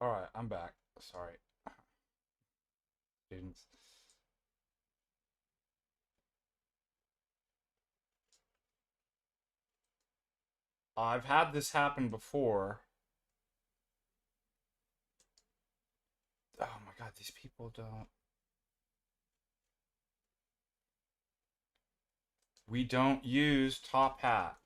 All right, I'm back. Sorry, students. I've had this happen before. Oh my god, these people don't. We don't use top hat.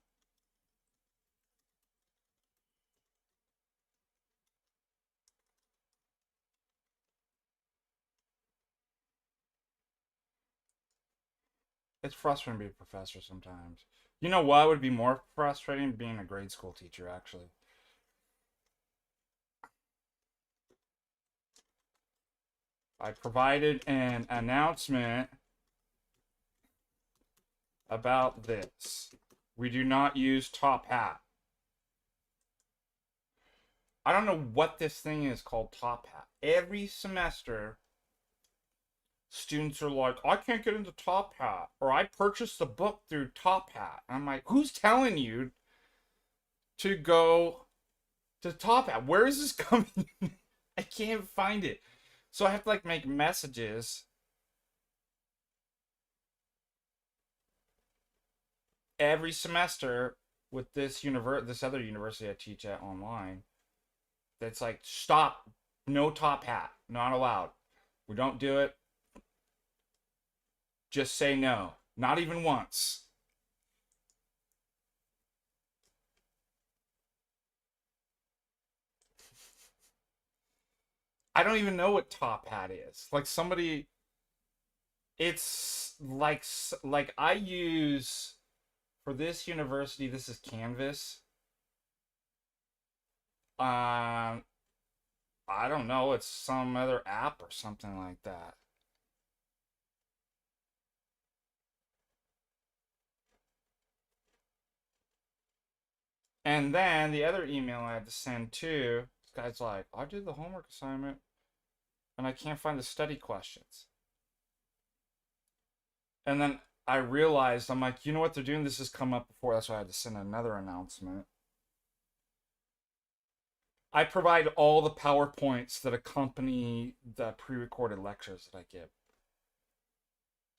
It's frustrating being a professor sometimes. You know what would be more frustrating? Being a grade school teacher, actually. I provided an announcement about this. We do not use top hat. I don't know what this thing is called top hat. Every semester, students are like, I can't get into Top Hat, or I purchased the book through Top Hat. And I'm like, who's telling you to go to Top Hat? Where is this coming? I can't find it. So I have to like make messages every semester with this other university I teach at online. That's like, stop, no Top Hat, not allowed. We don't do it. Just say no. Not even once. I don't even know what top hat is. Like somebody, it's like I use for this university. This is Canvas. Um, I don't know. It's some other app or something like that. And then the other email I had to send too. This guy's like, I did the homework assignment and I can't find the study questions. And then I realized, I'm like, you know what they're doing? This has come up before. That's why I had to send another announcement. I provide all the PowerPoints that accompany the pre-recorded lectures that I give.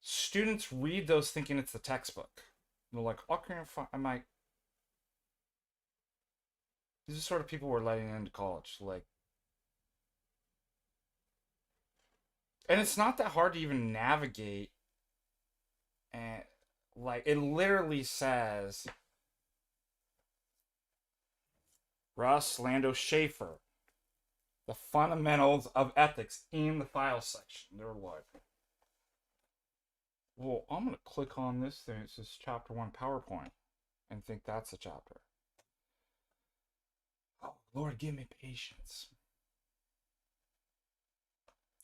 Students read those thinking it's the textbook. They're like, "I can't find." I'm like, these are sort of people we're letting into college. Like, and it's not that hard to even navigate. And like, it literally says Russ Lando Schaefer, the fundamentals of ethics in the file section. They're like, well, I'm gonna click on this thing. It says chapter one PowerPoint, and think that's a chapter. Oh, Lord, give me patience.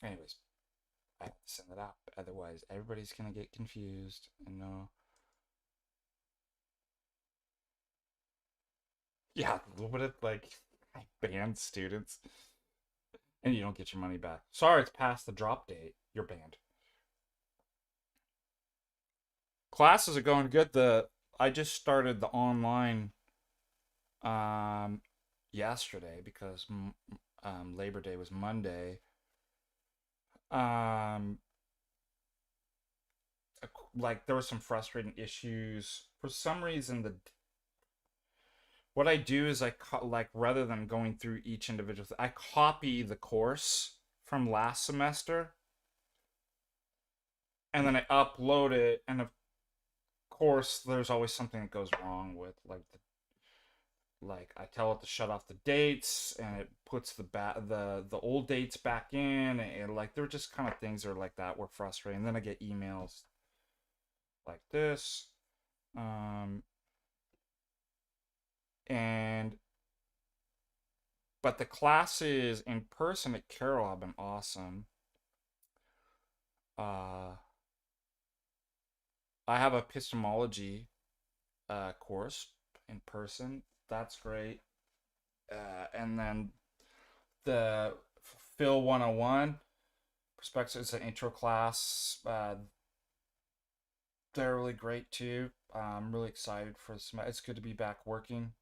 Anyways, I have to send it out. Otherwise, everybody's gonna get confused and know. Yeah, what if like I banned students and you don't get your money back? Sorry, it's past the drop date. You're banned. Classes are going good. The I just started the online um yesterday because Labor Day was Monday. Um, like there were some frustrating issues for some reason. The what I do is like rather than going through each individual, I copy the course from last semester and then I upload it. And of course, there's always something that goes wrong with like I tell it to shut off the dates and it puts the old dates back in, and like they're just kind of things that are like that were frustrating. And then I get emails like this. Um, and but the classes in person at Carroll have been awesome. Uh, I have epistemology course in person. That's great. And then the Phil 101 perspective is an intro class. They're really great too. I'm really excited for this. It's good to be back working.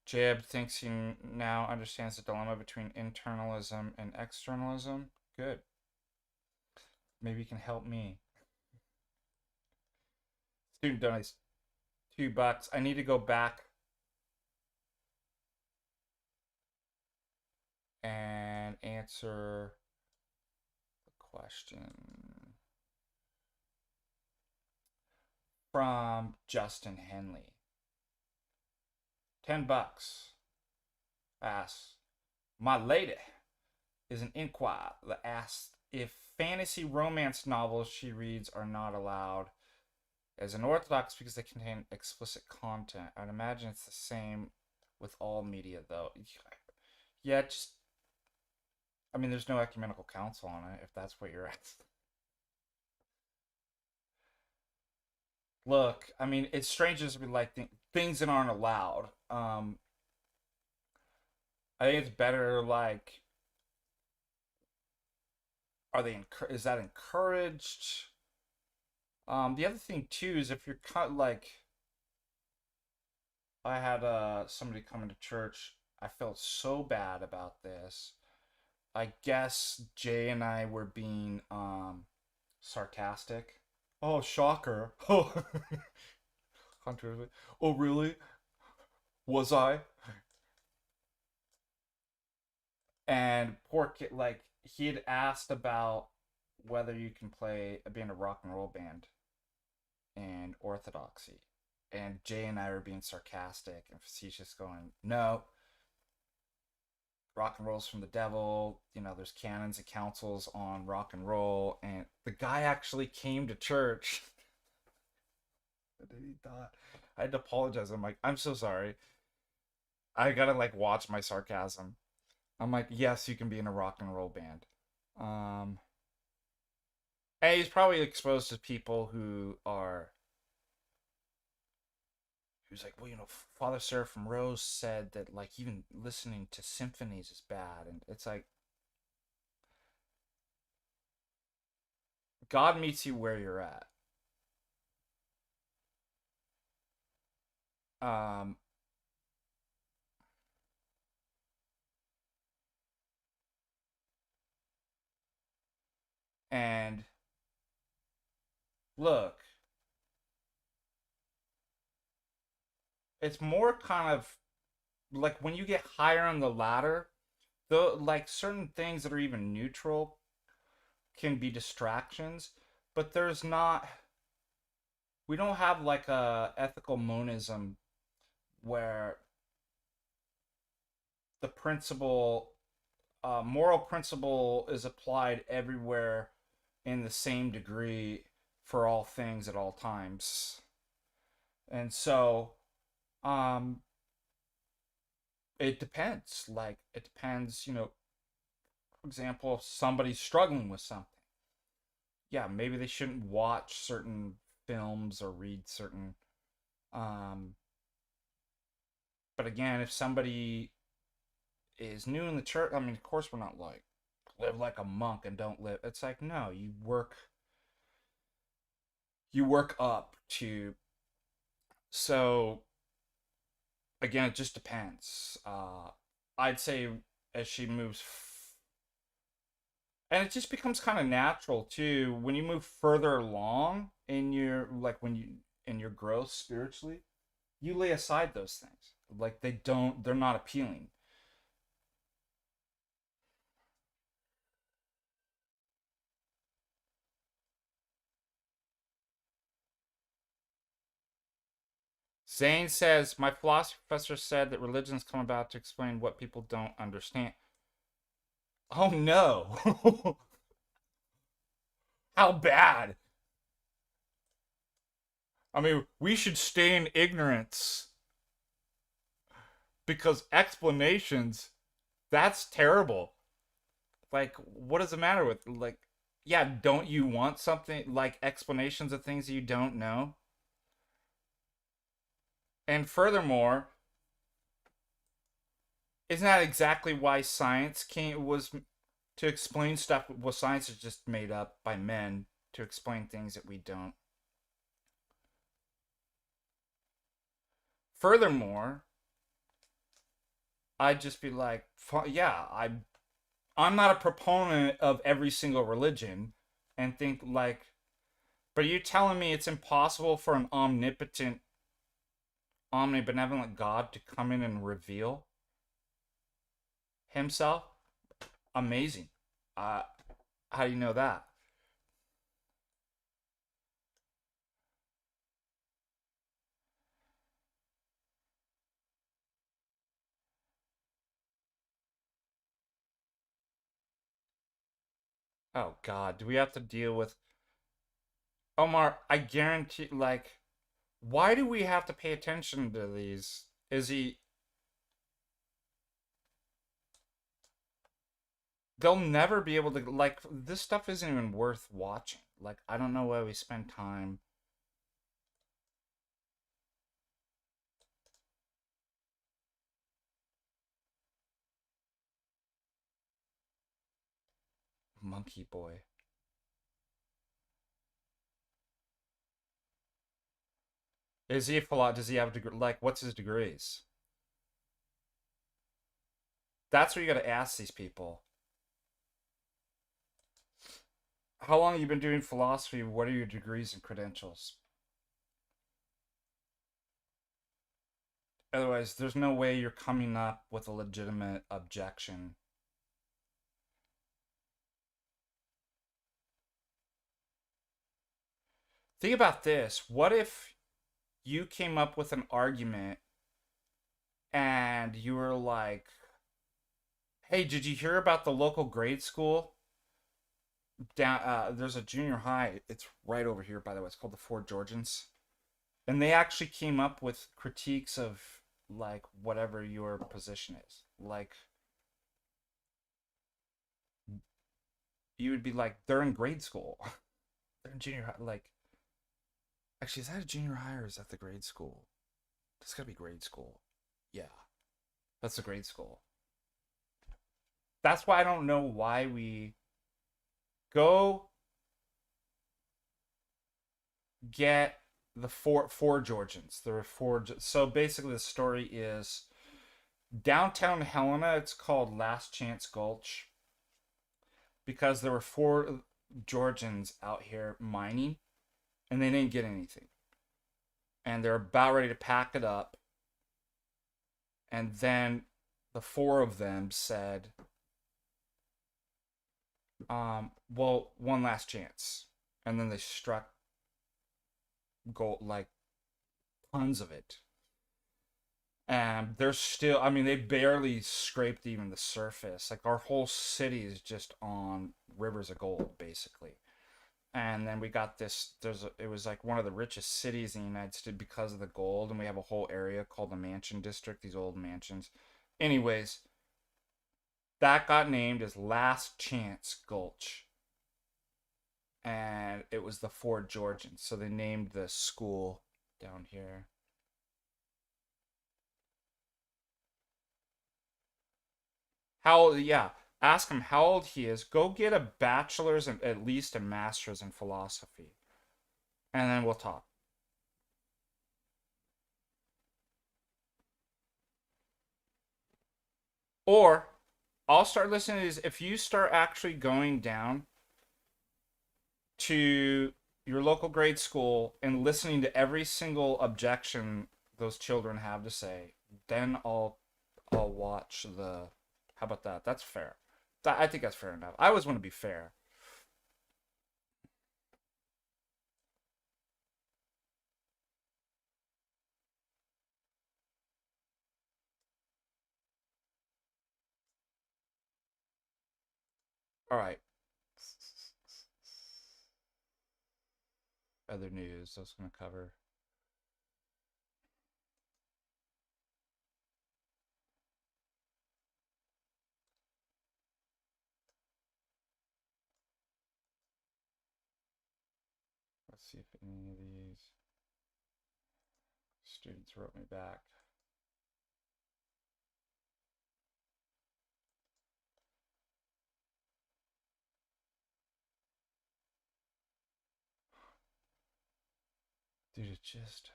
Jib thinks he now understands the dilemma between internalism and externalism. Good. Maybe you can help me. Student donates $2. I need to go back and answer the question from Justin Henley. $10. Asks, my lady is an inquirer that asks if fantasy romance novels she reads are not allowed as unorthodox because they contain explicit content. I'd imagine it's the same with all media, though. Yeah, just. I mean, there's no ecumenical council on it, if that's what you're asking. Look, I mean, it's strange to be like things that aren't allowed. I think it's better like, are they? Is that encouraged? The other thing too is if you're like, I had somebody come into church. I felt so bad about this. I guess Jay and I were being sarcastic. Oh, shocker. Oh, controversy. Oh, really? Was I? And poor kid, like, he had asked about whether you can be in a rock and roll band in Orthodoxy. And Jay and I were being sarcastic and facetious, going, no, rock and roll's from the devil. You know, there's canons and councils on rock and roll. And the guy actually came to church. He thought I had to apologize. I'm like, I'm so sorry. I gotta like watch my sarcasm. I'm like, yes, you can be in a rock and roll band. Um, and he's probably exposed to people who's like, well, you know, Father Seraphim Rose said that like even listening to symphonies is bad, and it's like God meets you where you're at. Um, and look, it's more kind of like when you get higher on the ladder, though, like certain things that are even neutral can be distractions, but we don't have like a ethical monism where the moral principle is applied everywhere in the same degree for all things at all times. And so, um, it depends. Like, it depends, for example, if somebody's struggling with something. Yeah, maybe they shouldn't watch certain films or read certain. Um, but again, if somebody is new in the church, I mean, of course, we're not like live like a monk and don't live. It's like, no, you work up to. So again, it just depends. I'd say as she moves, and it just becomes kind of natural too when you move further along in your like when you in your growth spiritually, you lay aside those things. Like they're not appealing. Zane says, my philosophy professor said that religions come about to explain what people don't understand. Oh no. How bad. I mean, we should stay in ignorance because explanations, that's terrible. Like, what does the matter with, like, yeah, don't you want something like explanations of things you don't know? And furthermore, isn't that exactly why science was to explain stuff? Well, science is just made up by men to explain things that we don't. Furthermore, I'd just be like, yeah, I'm not a proponent of every single religion, and think like, but you're telling me it's impossible for an omnipotent, omnibenevolent God to come in and reveal himself? Amazing. Uh, how do you know that? Oh God, do we have to deal with Omar? I guarantee, like, why do we have to pay attention to these? Is he? They'll never be able to, like, this stuff isn't even worth watching. Like, I don't know why we spend time. Monkey boy. Is he a philosopher? Does he have a degree? Like, what's his degrees? That's what you got to ask these people. How long have you been doing philosophy? What are your degrees and credentials? Otherwise, there's no way you're coming up with a legitimate objection. Think about this. What if you came up with an argument and you were like, hey, did you hear about the local grade school? Down there's a junior high. It's right over here, by the way. It's called the Four Georgians. And they actually came up with critiques of like whatever your position is. Like you would be like, they're in grade school. They're in junior high. Like, actually, is that a junior high or is that the grade school? It's gotta be grade school. Yeah, that's the grade school. That's why I don't know why we go get the four Georgians. There are four. So basically, the story is downtown Helena. It's called Last Chance Gulch because there were four Georgians out here mining, and they didn't get anything, and they're about ready to pack it up, and then the four of them said, well, one last chance, and then they struck gold, like tons of it. And they're still, I mean, they barely scraped even the surface. Like our whole city is just on rivers of gold, basically. And then we got this, it was like one of the richest cities in the United States because of the gold. And we have a whole area called the Mansion District, these old mansions. Anyways, that got named as Last Chance Gulch. And it was the Four Georgians. So they named the school down here. How old, yeah. Ask him how old he is. Go get a bachelor's and at least a master's in philosophy. And then we'll talk. Or I'll start listening to these. If you start actually going down to your local grade school and listening to every single objection those children have to say, then I'll watch the. How about that? That's fair. I think that's fair enough. I always want to be fair. All right. Other news I was going to cover. Let's see if any of these students wrote me back. Dude, it just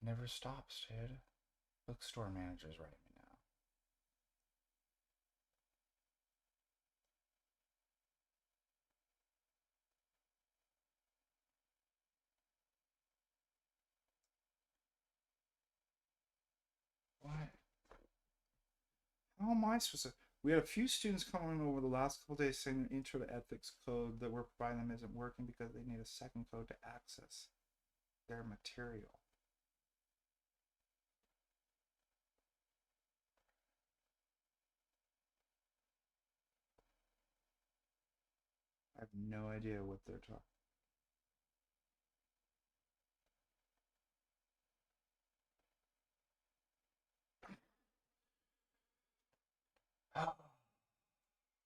never stops, dude. Bookstore manager's writing me now. What? How am I supposed to? We had a few students coming over the last couple days saying the intro to ethics code that we're providing them isn't working because they need a second code to access their material. I have no idea what they're talking.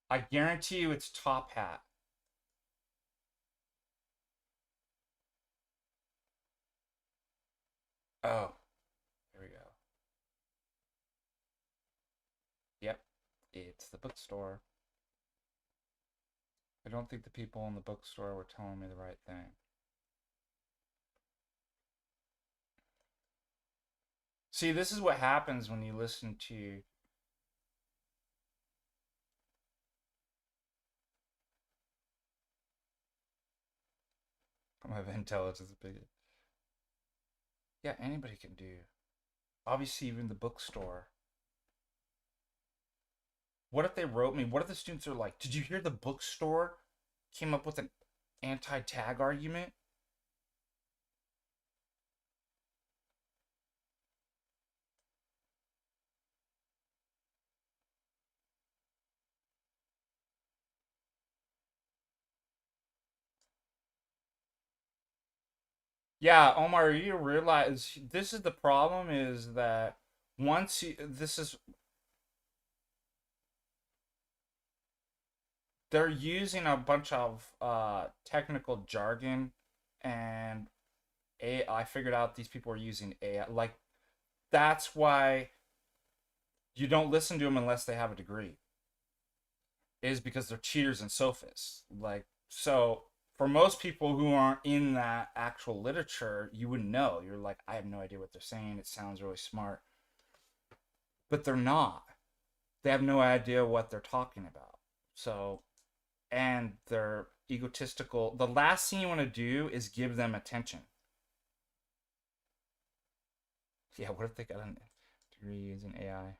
I guarantee you it's Top Hat. Oh, here we go. Yep, it's the bookstore. I don't think the people in the bookstore were telling me the right thing. See, this is what happens when you listen to... My intelligence is big. Yeah, anybody can do. Obviously, even the bookstore. What if they wrote me? What if the students are like, did you hear the bookstore came up with an anti-tag argument? Yeah, Omar, you realize this is the problem is that once you, this is, they're using a bunch of technical jargon and I figured out these people are using AI. Like, that's why you don't listen to them unless they have a degree. Is because they're cheaters and sophists. Like, so for most people who aren't in that actual literature, you wouldn't know. You're like, I have no idea what they're saying. It sounds really smart. But they're not. They have no idea what they're talking about. So, and they're egotistical. The last thing you want to do is give them attention. Yeah, what if they got a degree using AI?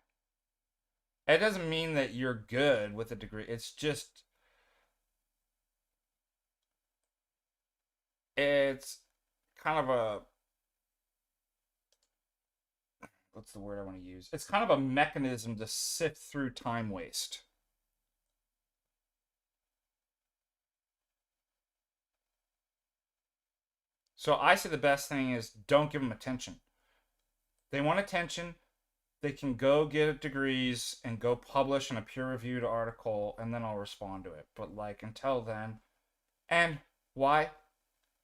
It doesn't mean that you're good with a degree. It's just, it's kind of a, what's the word I want to use? It's kind of a mechanism to sift through time waste. So I say the best thing is don't give them attention. They want attention, they can go get degrees and go publish in a peer-reviewed article, and then I'll respond to it. But like until then, and why?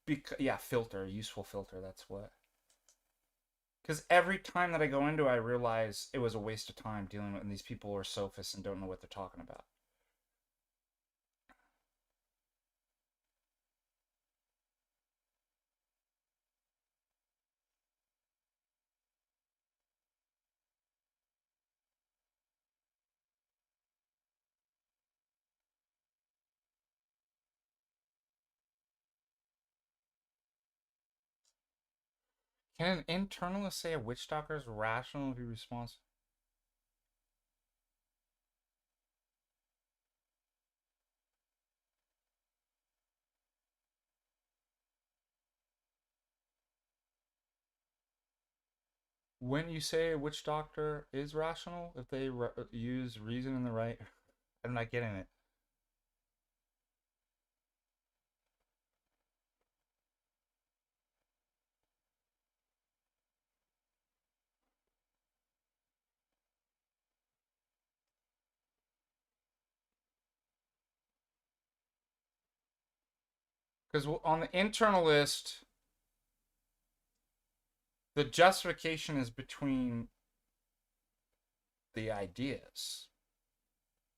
Because yeah, filter, useful filter. That's what. Because every time that I go into it, I realize it was a waste of time dealing with, and these people are sophists and don't know what they're talking about. Can an internalist say a witch doctor is rational if he responds? When you say a witch doctor is rational, if they use reason in the right, I'm not getting it. Because on the internalist, the justification is between the ideas,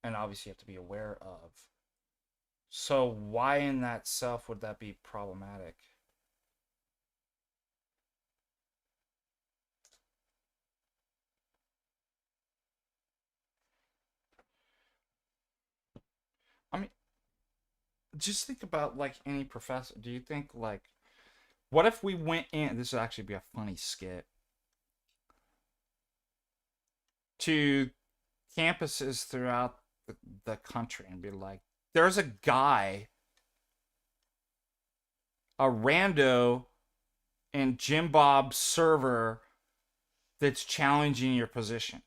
and obviously you have to be aware of. So why in that self would that be problematic? just think about like any professor. Do you think like what if we went in? This would actually be a funny skit to campuses throughout the country and be like, there's a guy, a rando in Jim Bob's server that's challenging your position.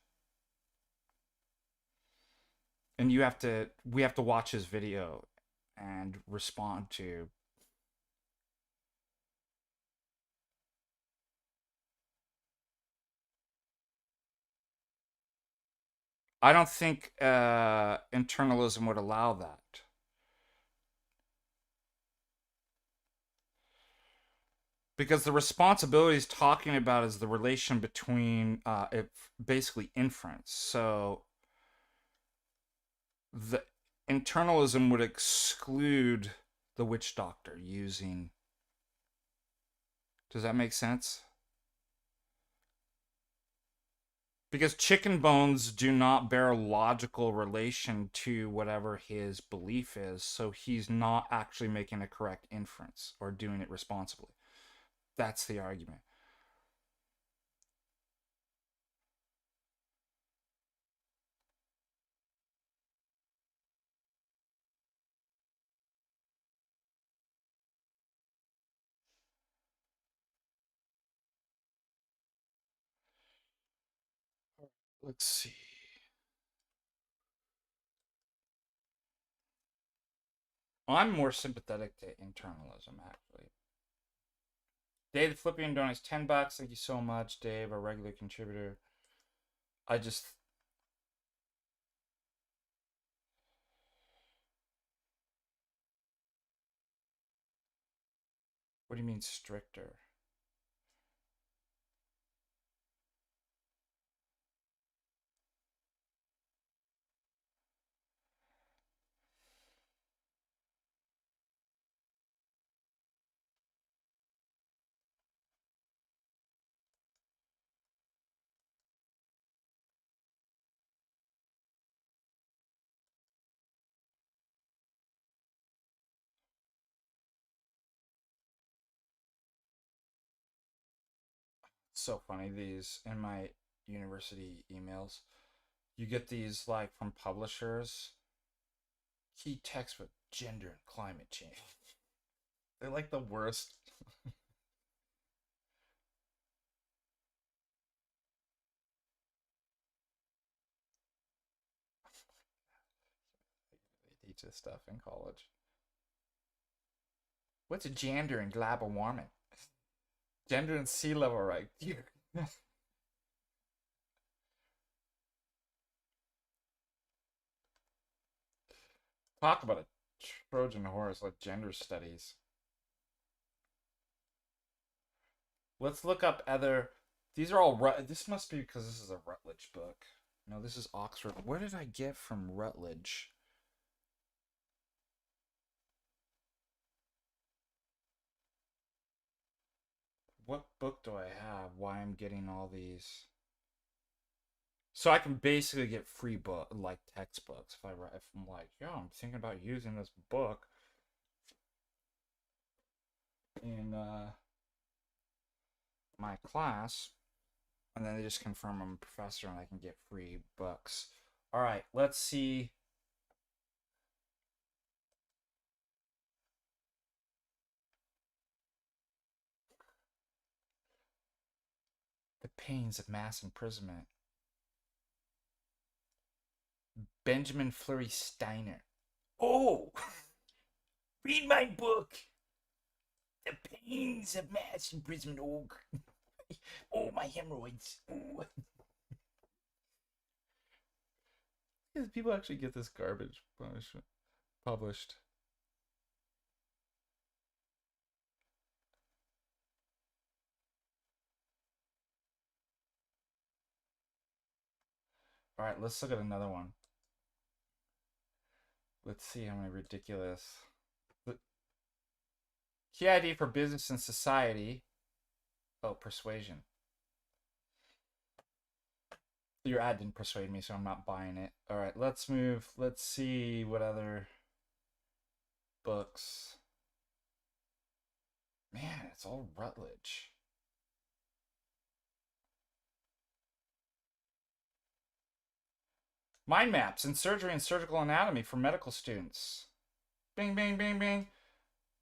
And we have to watch his video and respond to. I don't think internalism would allow that. Because the responsibility is talking about is the relation between basically inference. So the internalism would exclude the witch doctor using. Does that make sense? Because chicken bones do not bear logical relation to whatever his belief is, so he's not actually making a correct inference or doing it responsibly. That's the argument. Let's see. I'm more sympathetic to internalism, actually. Dave the Flipping donates $10. Thank you so much, Dave, a regular contributor. I just. What do you mean stricter? So funny. These in my university emails, you get these like from publishers. Key text with gender and climate change. They're like the worst. They teach this stuff in college. What's a gender and global warming? Gender and sea level, right? Talk about a Trojan horse like gender studies. Let's look up other. These are all. This must be because this is a Rutledge book. No, this is Oxford. Where did I get from Rutledge? What book do I have? Why I'm getting all these? So I can basically get free book like textbooks if I write. If I'm like, yeah, I'm thinking about using this book in my class, and then they just confirm I'm a professor and I can get free books. All right, let's see. The pains of mass imprisonment. Benjamin Fleury Steiner. Oh, read my book. The pains of mass imprisonment. Oh, oh my hemorrhoids. Oh. People actually get this garbage published. All right, let's look at another one. Let's see how many ridiculous. Key idea for business and society. Oh, persuasion. Your ad didn't persuade me, so I'm not buying it. All right, let's move. Let's see what other. books. Man, it's all Rutledge. Mind maps in surgery and surgical anatomy for medical students. Bing, bing, bing, bing.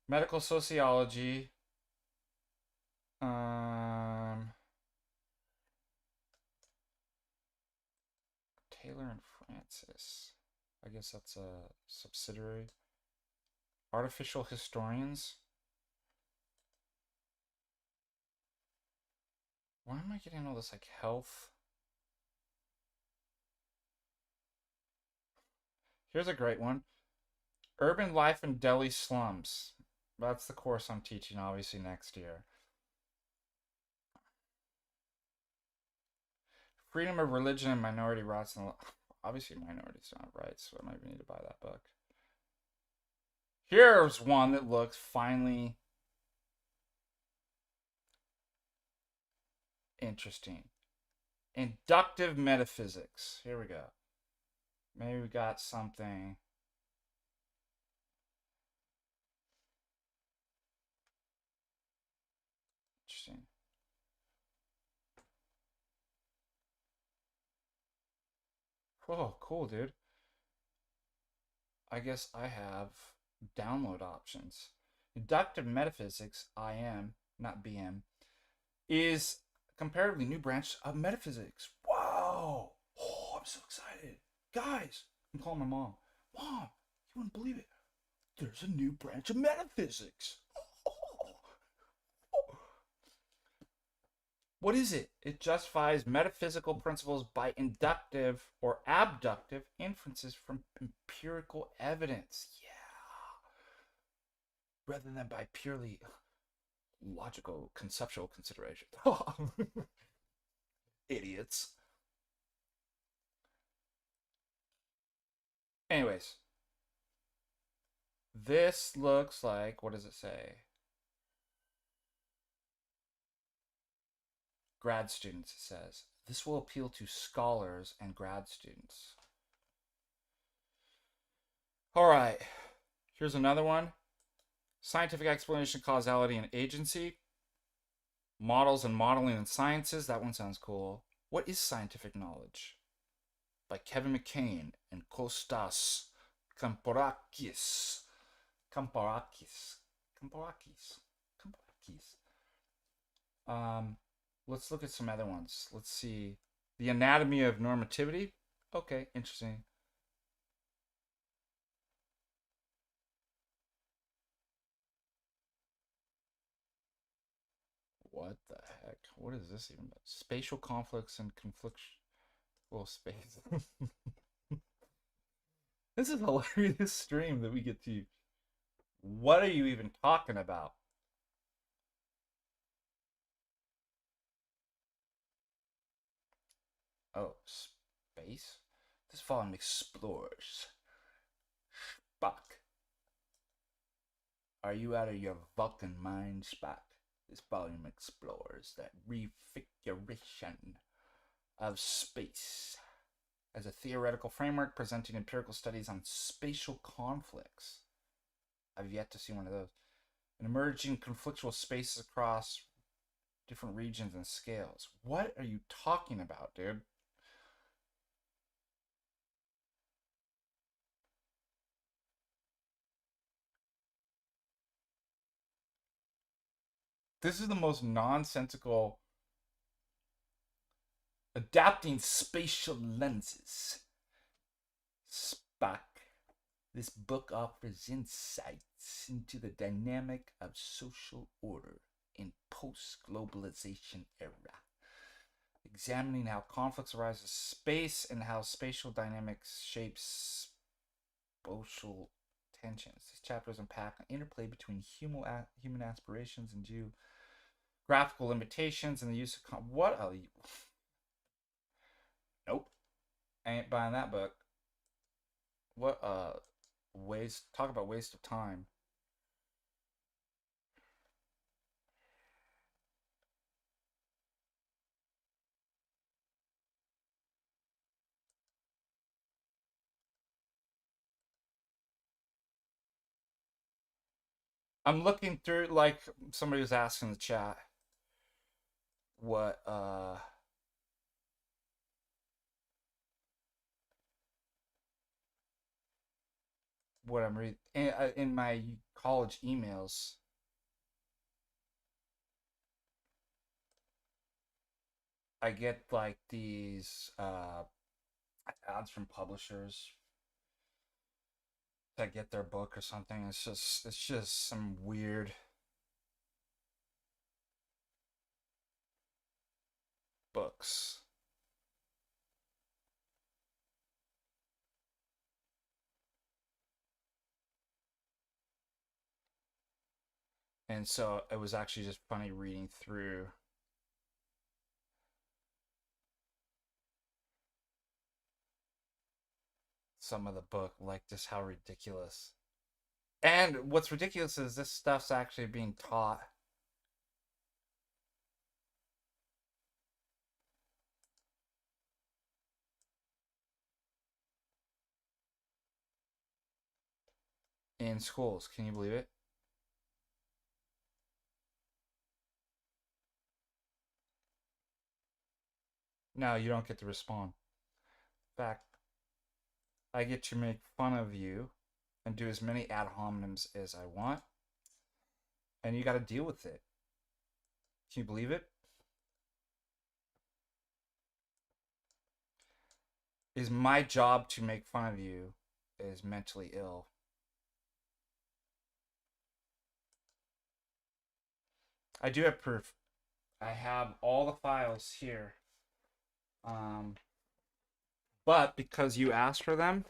Medical sociology. Taylor and Francis. I guess that's a subsidiary. Artificial historians. Why am I getting all this like health? Here's a great one. Urban life in Delhi slums. That's the course I'm teaching, obviously, next year. Freedom of religion and minority rights. Obviously, minorities don't have rights, so I might even need to buy that book. Here's one that looks finally interesting. Inductive metaphysics. Here we go. Maybe we got something. Interesting. Whoa, cool, dude. I guess I have download options. Inductive metaphysics, IM, not BM, is a comparatively new branch of metaphysics. Whoa! Oh, I'm so excited. Guys, I'm calling my mom. Mom, you wouldn't believe it. There's a new branch of metaphysics. What is it? It justifies metaphysical principles by inductive or abductive inferences from empirical evidence. Yeah. Rather than by purely logical, conceptual consideration. Idiots. Anyways, this looks like, what does it say? Grad students, it says. This will appeal to scholars and grad students. All right, here's another one. Scientific explanation, causality, and agency. Models and modeling in sciences. That one sounds cool. What is scientific knowledge? By Kevin McCain and Kostas Kamporakis. Let's look at some other ones. Let's see. The anatomy of normativity. Okay, interesting. What the heck? What is this even about? Spatial conflicts and confliction. Well, space. This is hilarious stream that we get to. What are you even talking about? Oh, space? This volume explores. Spock. Are you out of your Vulcan mind, Spock? This volume explores that refiguration of space as a theoretical framework presenting empirical studies on spatial conflicts. I've yet to see one of those. And emerging conflictual spaces across different regions and scales. What are you talking about, dude? This is the most nonsensical. Adapting spatial lenses. Spock. This book offers insights into the dynamic of social order in post-globalization era, examining how conflicts arise in space and how spatial dynamics shapes social tensions. These chapters unpack an interplay between human aspirations and geographical limitations and the use of what are you? Nope, I ain't buying that book. What waste? Talk about waste of time. I'm looking through, like, somebody was asking in the chat what what I'm reading in my college emails. I get like these ads from publishers that get their book or something. It's just some weird books. And so it was actually just funny reading through some of the book, like just how ridiculous. And what's ridiculous is this stuff's actually being taught in schools. Can you believe it? No, you don't get to respond. In fact, I get to make fun of you and do as many ad hominems as I want, and you got to deal with it. Can you believe it? Is my job to make fun of you is mentally ill. I do have proof. I have all the files here. But because you asked for them,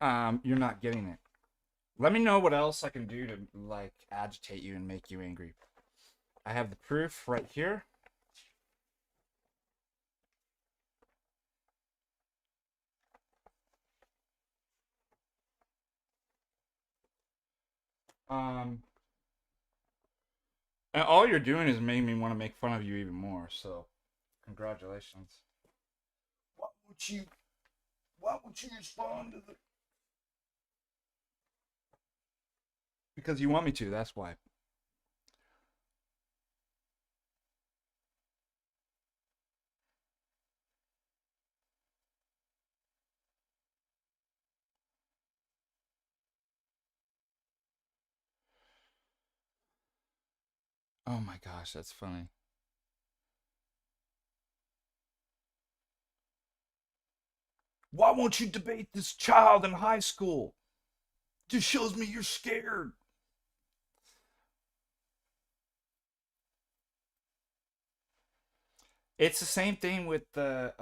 you're not getting it. Let me know what else I can do to like agitate you and make you angry. I have the proof right here. Um, and all you're doing is making me want to make fun of you even more. So, congratulations. Why would you? Why would you respond to the? Because you want me to. That's why. Oh my gosh, that's funny. Why won't you debate this child in high school? Just shows me you're scared. It's the same thing with the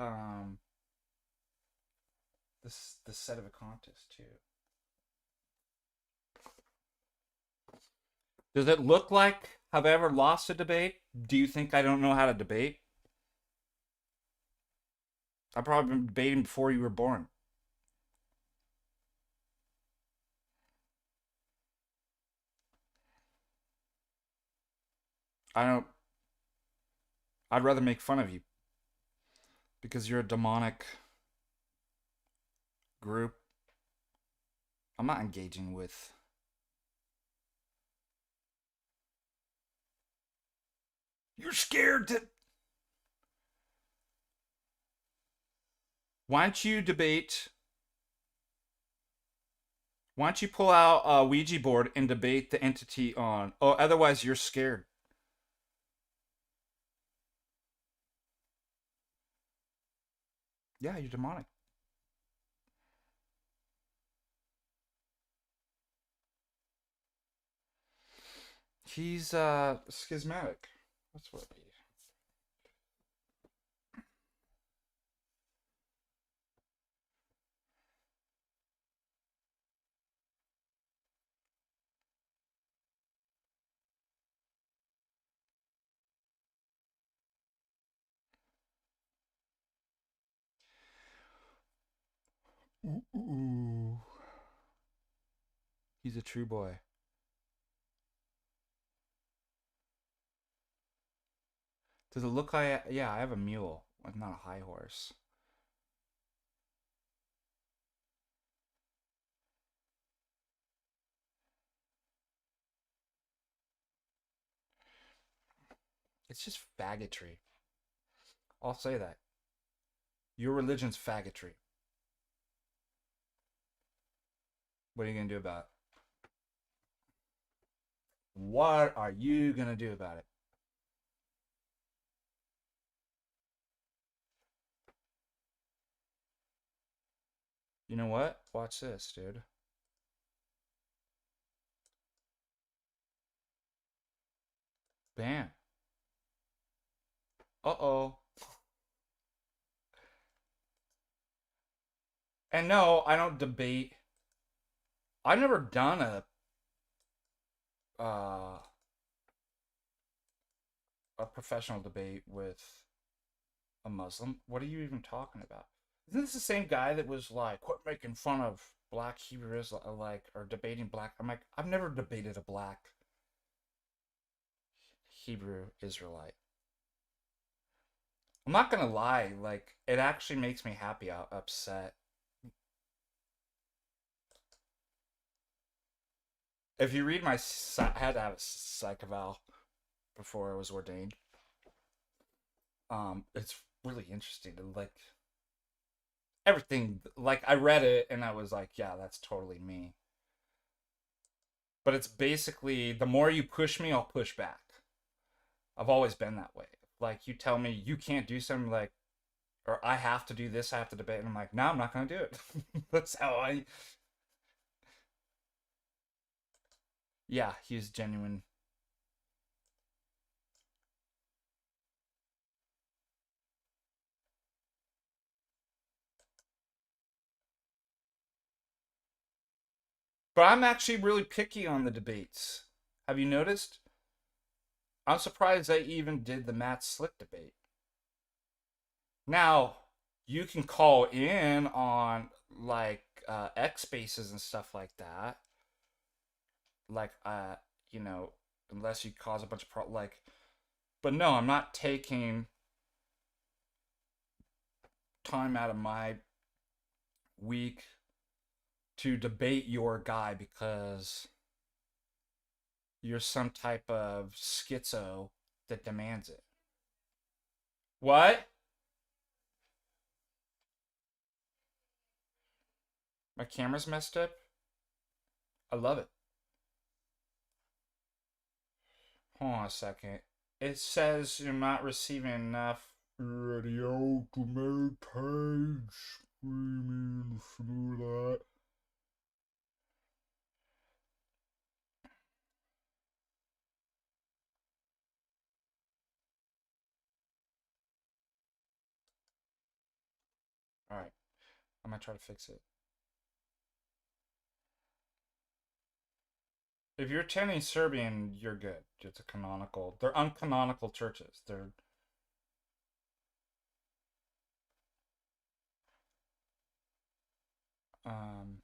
set of a contest too. Does it look like have I ever lost a debate? Do you think I don't know how to debate? I've probably been debating before you were born. I don't. I'd rather make fun of you because you're a demonic group. I'm not engaging with. You're scared to. Why don't you debate? Why don't you pull out a Ouija board and debate the entity on? Oh, otherwise you're scared. Yeah, you're demonic. He's schismatic. That's what he. Ooh. He's a true boy. Does it look like? Yeah, I have a mule, like not a high horse. It's just faggotry. I'll say that. Your religion's faggotry. What are you going to do about it? What are you going to do about it? You know what? Watch this, dude. Bam. Uh-oh. And no, I don't debate. I've never done uh, a professional debate with a Muslim. What are you even talking about? Isn't this the same guy that was like, quit making fun of black Hebrew Israel, like, or debating black? I'm like, I've never debated a black Hebrew Israelite. I'm not gonna lie, like, it actually makes me happy, upset. If you read my, I had to have a psych eval before I was ordained. It's really interesting to like everything. Like I read it and I was like, yeah, that's totally me. But it's basically the more you push me, I'll push back. I've always been that way. Like you tell me you can't do something like, or I have to do this, I have to debate, and I'm like, no, I'm not gonna do it. That's how I. Yeah, he's genuine. But I'm actually really picky on the debates. Have you noticed? I'm surprised I even did the Matt Slick debate. Now, you can call in on like X spaces and stuff like that. Like you know, unless you cause a bunch of like but no, I'm not taking time out of my week to debate your guy because you're some type of schizo that demands it. What? My camera's messed up? I love it. Hold on a second. It says you're not receiving enough radio to make page streaming through that. Alright, I'm gonna try to fix it. If you're attending Serbian, you're good. It's a canonical. They're uncanonical churches. They're um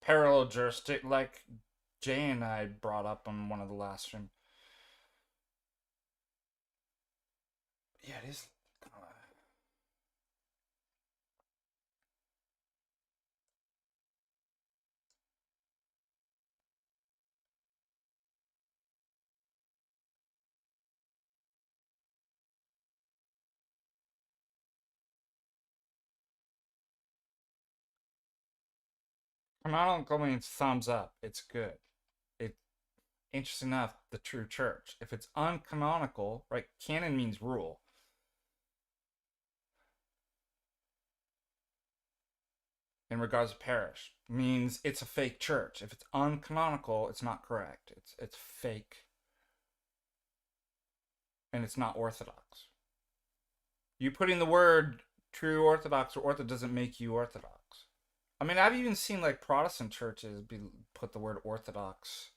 parallel jurisdiction, like Jay and I brought up on one of the last stream. Yeah, it is. Canonical means thumbs up. It's good. It interesting enough, the true church. If it's uncanonical, right? Canon means rule. In regards to parish, means it's a fake church. If it's uncanonical, it's not correct. It's fake, and it's not orthodox. You putting the word true orthodox or orthodox doesn't make you orthodox. I mean, I've even seen like Protestant churches put the word orthodox.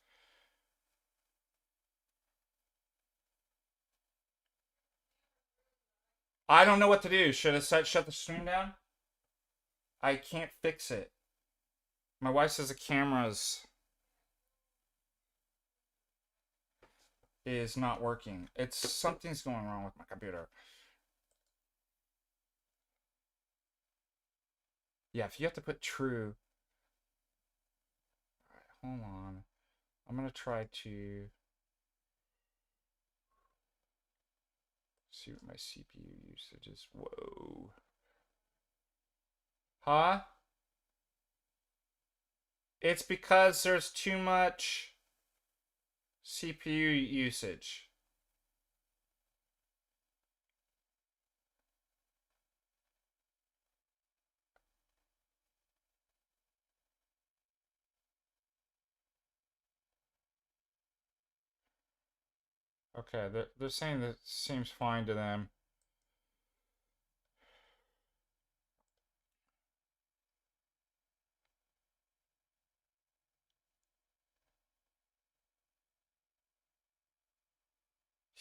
I don't know what to do. Should I shut the stream down? I can't fix it. My wife says the camera's is not working. It's something's going wrong with my computer. Yeah, if you have to put true. Alright, hold on. I'm gonna try to see what my CPU usage is. Whoa. Huh? It's because there's too much CPU usage. Okay, they're saying that seems fine to them.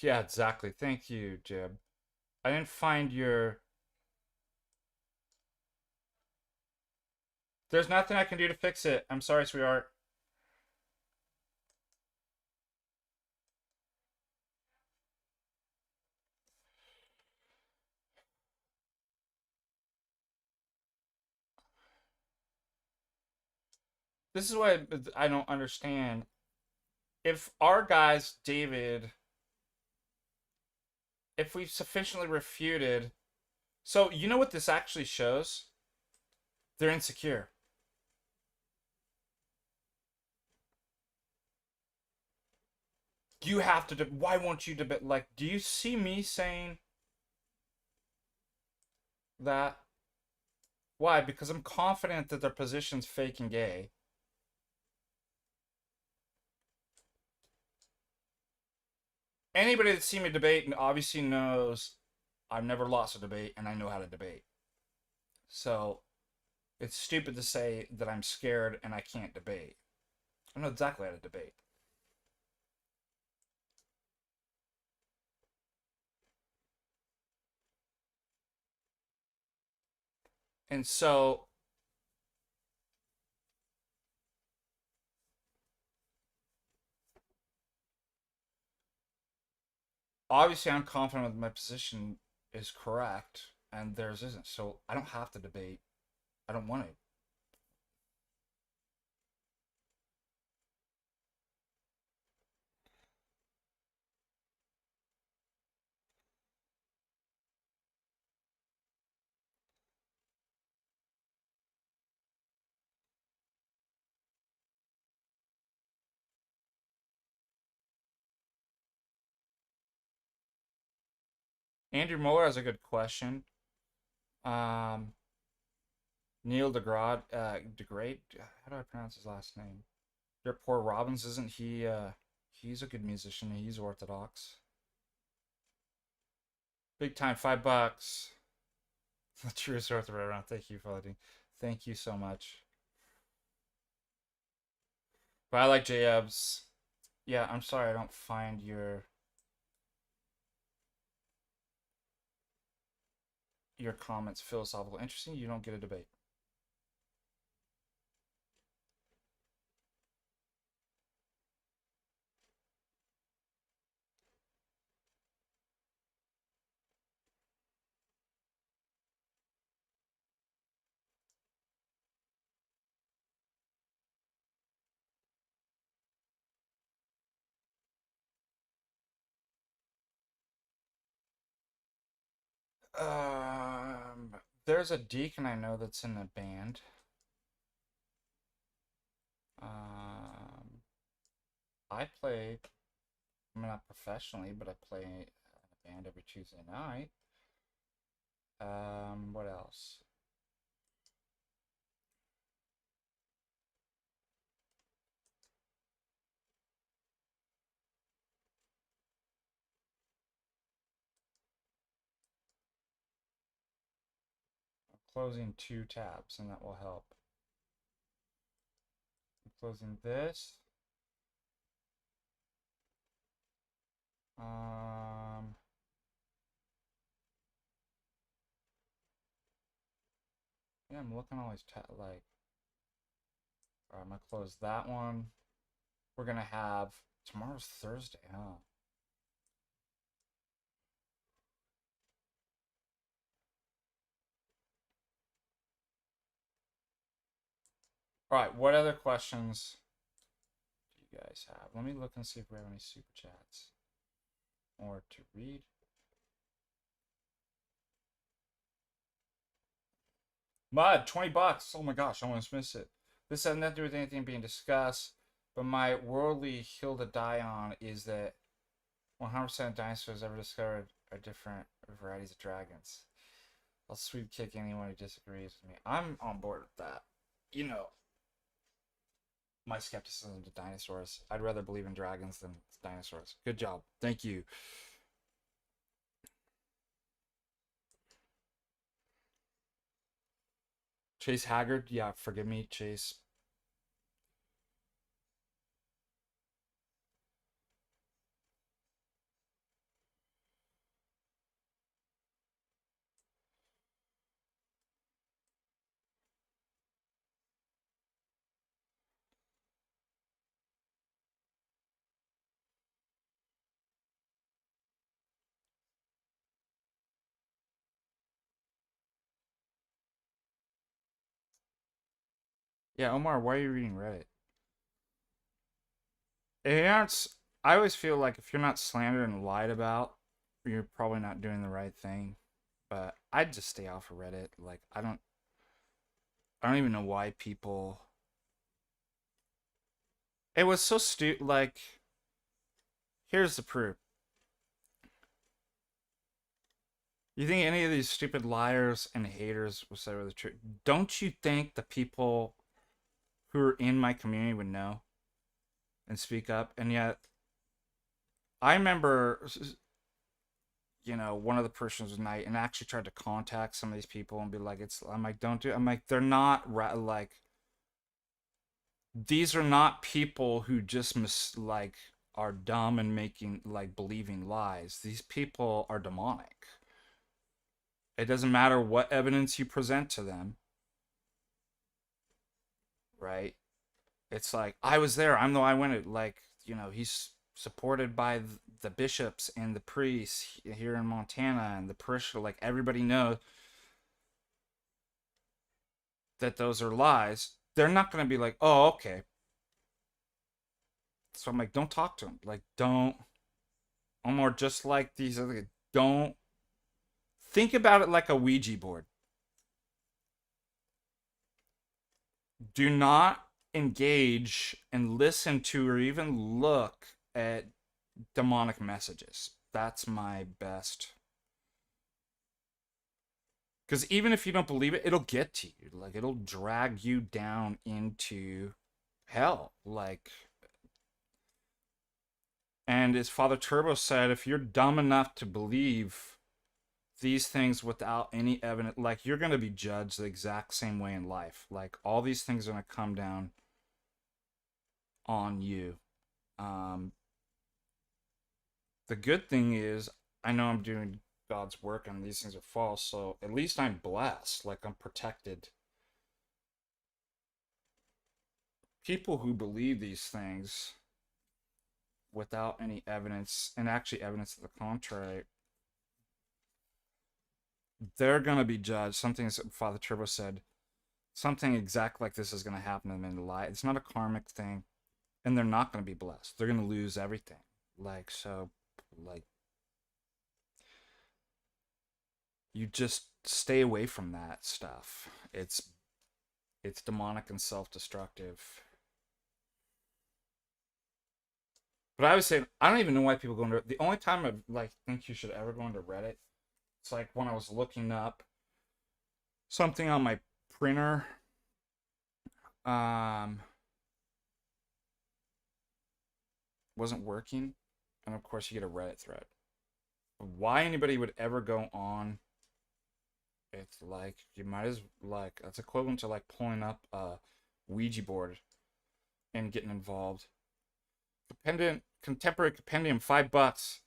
Yeah, exactly. Thank you, Jib. I didn't find your. There's nothing I can do to fix it. I'm sorry, sweetheart. This is what I don't understand. If our guys, David, if we've sufficiently refuted. So, you know what this actually shows? They're insecure. You have to. Why won't you debate? Like, do you see me saying that? Why? Because I'm confident that their position's fake and gay. Anybody that's seen me debate obviously knows I've never lost a debate and I know how to debate. So it's stupid to say that I'm scared and I can't debate. I know exactly how to debate. And so obviously I'm confident that my position is correct and theirs isn't. So I don't have to debate. I don't want to. Andrew Muller has a good question. Um, Neil deGrasse, DeGrade, how do I pronounce his last name? Your poor Robbins, isn't he? He's a good musician. He's Orthodox. Big time, $5. The truest Orthodox around. Thank you, Father. Thank you so much. But I like J-Ebs. Yeah, I'm sorry I don't find your comments philosophical interesting. You don't get a debate. There's a deacon I know that's in a band. Um, I play, I mean, not professionally, but I play in a band every Tuesday night. What else? I'm closing 2 tabs, and that will help. I'm closing this. Um, yeah, I'm looking at all these tabs. Like, all right, I'm gonna close that one. We're gonna have tomorrow's Thursday, huh? All right, what other questions do you guys have. Let me look and see if we have any super chats or to read. Mud, $20. Oh my gosh, I almost missed it. This has nothing to do with anything being discussed, but my worldly hill to die on is that 100% of dinosaurs ever discovered are different varieties of dragons. I'll sweep kick anyone who disagrees with me. I'm on board with that. You know, my skepticism to dinosaurs. I'd rather believe in dragons than dinosaurs. Good job. Thank you. Chase Haggard. Yeah, forgive me, Chase. Yeah, Omar, why are you reading Reddit? I always feel like if you're not slandered and lied about, you're probably not doing the right thing. But I'd just stay off of Reddit. Like I don't even know why people. It was so stupid. Like, here's the proof. You think any of these stupid liars and haters will say the truth? Don't you think the people who are in my community would know and speak up? And yet, I remember, one of the persons tonight and actually tried to contact some of these people and be like, I'm like, don't do it. I'm like, they're not like, these are not people who just are dumb and making like believing lies. These people are demonic. It doesn't matter what evidence you present to them, right? It's like, I was there. I'm the eyewitness. Like, he's supported by the bishops and the priests here in Montana and the parishioner. Like, everybody knows that those are lies. They're not going to be like, oh, okay. So I'm like, don't talk to him. Like, don't. Or just like these other, don't. Think about it like a Ouija board. Do not engage and listen to or even look at demonic messages. That's my best. Because even if you don't believe it, it'll get to you. Like, it'll drag you down into hell. Like, and as Father Turbo said, if you're dumb enough to believe these things without any evidence, like, you're going to be judged the exact same way in life. Like, all these things are going to come down on you. The good thing is, I know I'm doing God's work and these things are false, so at least I'm blessed. Like, I'm protected. People who believe these things without any evidence, and actually evidence to the contrary, they're going to be judged. Something as Father Turbo said, something exact like this is going to happen to them in life. It's not a karmic thing, and they're not going to be blessed. They're going to lose everything. Like, so, like, you just stay away from that stuff. It's demonic and self-destructive. But I would say, I don't even know why people go into the only time I like think you should ever go into Reddit, it's like when I was looking up something on my printer. Wasn't working, and of course you get a Reddit thread. Why anybody would ever go on, it's like, you might as like, that's equivalent to like pulling up a Ouija board and getting involved. Contemporary compendium, $5.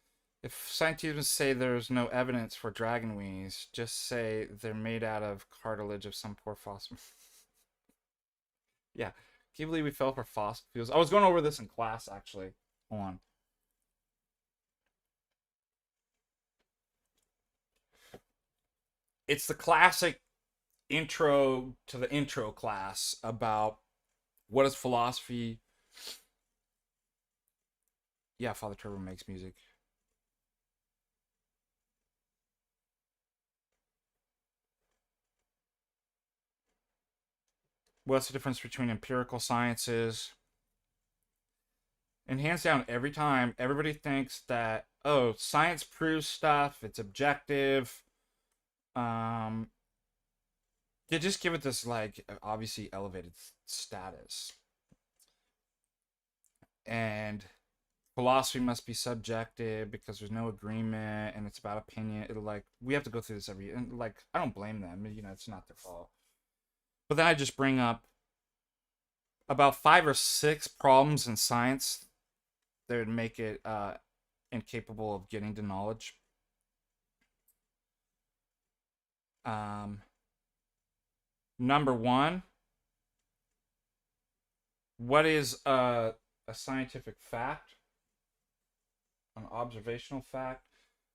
If scientists say there's no evidence for dragon wings, just say they're made out of cartilage of some poor fossil. Yeah, can you believe we fell for fossil fuels? I was going over this in class, actually. Hold on. It's the classic intro to the intro class about what is philosophy, Yeah, Father Turbo makes music. What's the difference between empirical sciences? And hands down, every time everybody thinks that, oh, science proves stuff, it's objective. Um, they just give it this like obviously elevated status, and philosophy must be subjective because there's no agreement and it's about opinion. It'll like we have to go through this every and like I don't blame them. You know, it's not their fault. But then I just bring up about 5 or 6 problems in science that would make it incapable of getting to knowledge. Um, Number one, what is a scientific fact, an observational fact?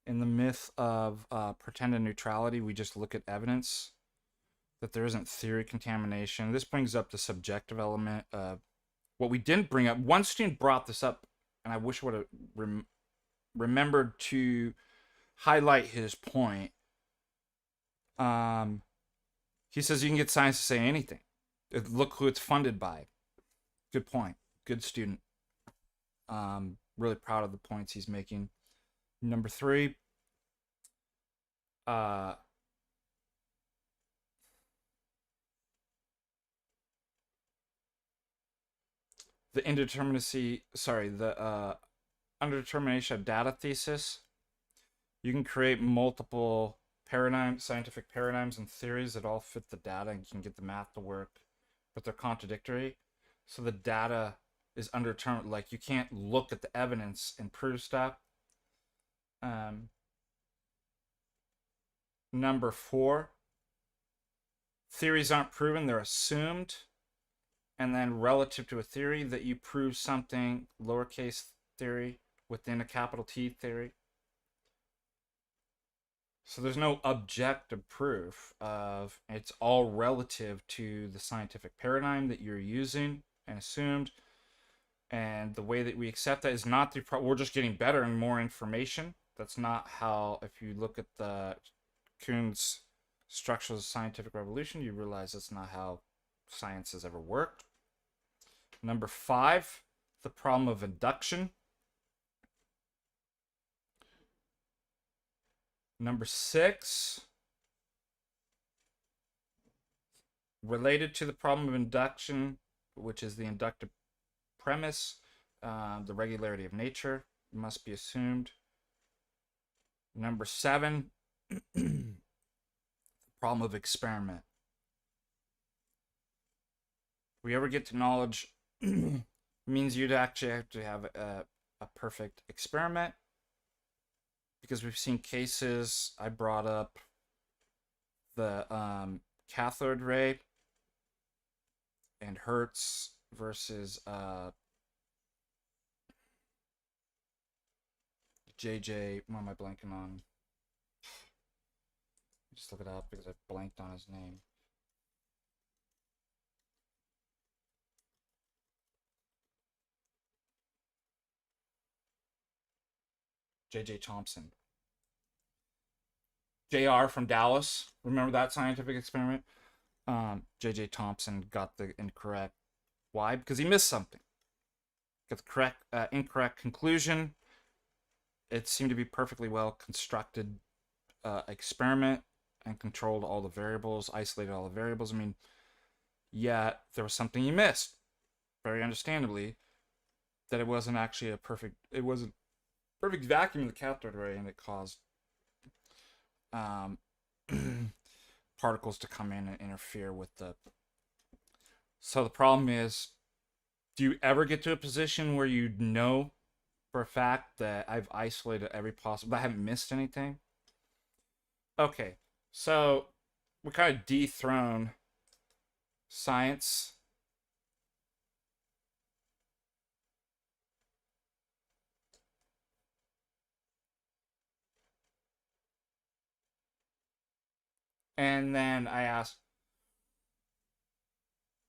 In the myth of pretended neutrality, we just look at evidence that there isn't theory contamination. This brings up the subjective element of what we didn't bring up. One student brought this up, and I wish I would have remembered to highlight his point. He says you can get science to say anything. Look who it's funded by. Good point. Good student. Really proud of the points he's making. Number 3, the indeterminacy, sorry, the underdetermination of data thesis. You can create multiple scientific paradigms and theories that all fit the data and can get the math to work, but they're contradictory. So the data is undetermined. Like you can't look at the evidence and prove stuff. Number 4, theories aren't proven, they're assumed. And then relative to a theory, that you prove something, lowercase theory, within a capital T theory. So there's no objective proof of it's all relative to the scientific paradigm that you're using and assumed. And the way that we accept that is not through, we're just getting better and more information. That's not how, if you look at the Kuhn's Structures of Scientific Revolution, you realize that's not how science has ever worked. Number 5, the problem of induction. Number 6, related to the problem of induction, which is the inductive premise, the regularity of nature must be assumed. Number 7, the problem of experiment. If we ever get to knowledge, means you'd actually have to have a perfect experiment, because we've seen cases. I brought up the cathode ray and Hertz versus JJ. What am I blanking on? Just look it up because I blanked on his name. J.J. Thompson. JR from Dallas. Remember that scientific experiment? J.J. Thompson got the incorrect. Why? Because he missed something. Got the incorrect conclusion. It seemed to be perfectly well constructed experiment and controlled all the variables, isolated all the variables. I mean, yet there was something he missed, very understandably, that it wasn't actually it wasn't perfect vacuum in the cathode ray, and it caused particles to come in and interfere with the. So the problem is, do you ever get to a position where you know for a fact that I've isolated every possible, I haven't missed anything? Okay, so we kind of dethrone science. And then I asked,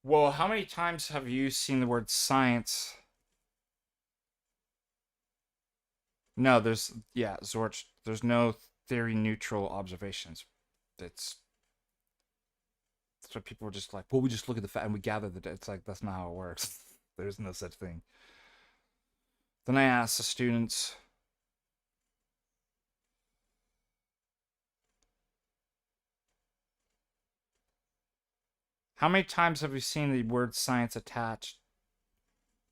well, how many times have you seen the word science No, Zorch. There's no theory neutral observations. It's that's what people were just like. Well, we just look at the fact and we gather the. It's like that's not how it works. There's no such thing. Then I asked the students, how many times have you seen the word science attached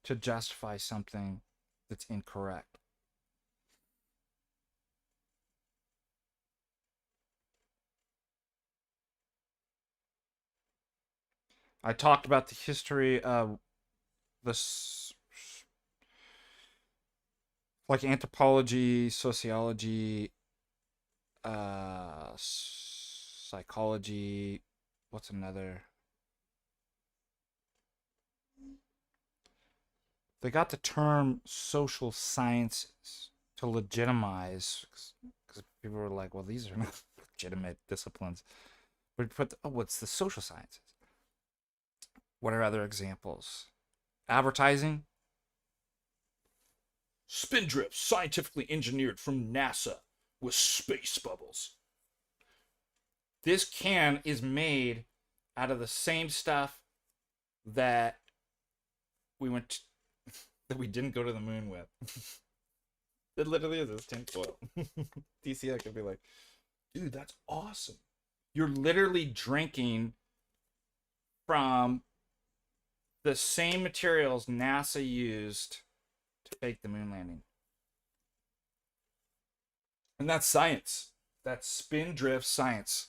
to justify something that's incorrect? I talked about the history of this, like anthropology, sociology, psychology. What's another? They got the term social sciences to legitimize, because people were like, well, these are not legitimate disciplines. But put what's the social sciences? What are other examples? Advertising. Spindrift, scientifically engineered from NASA with space bubbles. This can is made out of the same stuff that we went to, that we didn't go to the moon with. It literally is this tinfoil. DCI could be like, dude, that's awesome. You're literally drinking from the same materials NASA used to fake the moon landing. And that's science. That's spindrift science.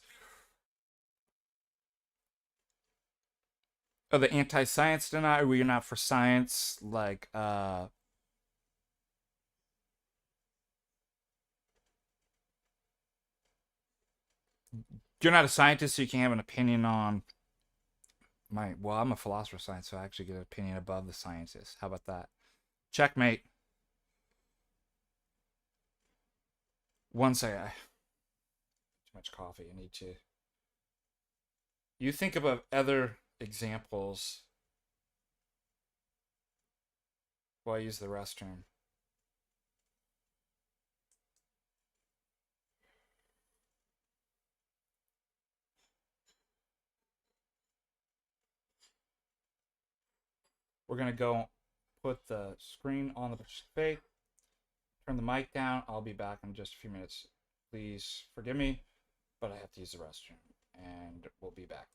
Oh, the anti-science denier? We're not for science. Like, you're not a scientist, so you can't have an opinion on well, I'm a philosopher of science, so I actually get an opinion above the scientists. How about that? Checkmate. Once I too much coffee, I need to. You think about other examples while I use the restroom. We're gonna go put the screen on the Patristic Faith, turn the mic down. I'll be back in just a few minutes. Please forgive me, but I have to use the restroom, and we'll be back.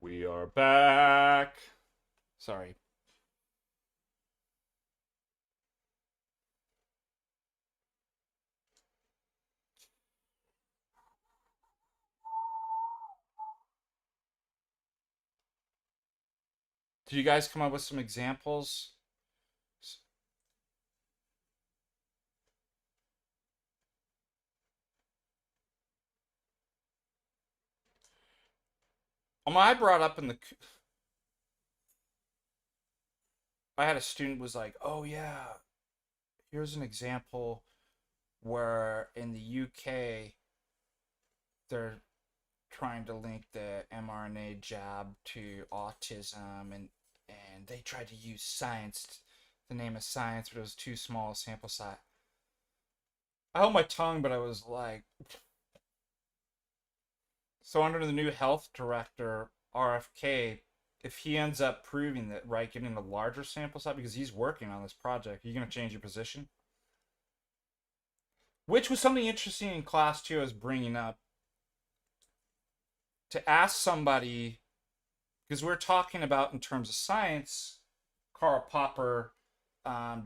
We are back. Sorry. Do you guys come up with some examples? I brought up in the, I had a student was like, oh yeah, here's an example where in the UK they're trying to link the mRNA jab to autism, and they tried to use science, the name of science, but it was too small a sample size. I held my tongue, but I was like, so under the new health director, RFK, if he ends up proving that, right, getting a larger sample size, because he's working on this project, are you going to change your position? Which was something interesting in class too, I was bringing up. To ask somebody, because we're talking about in terms of science, Karl Popper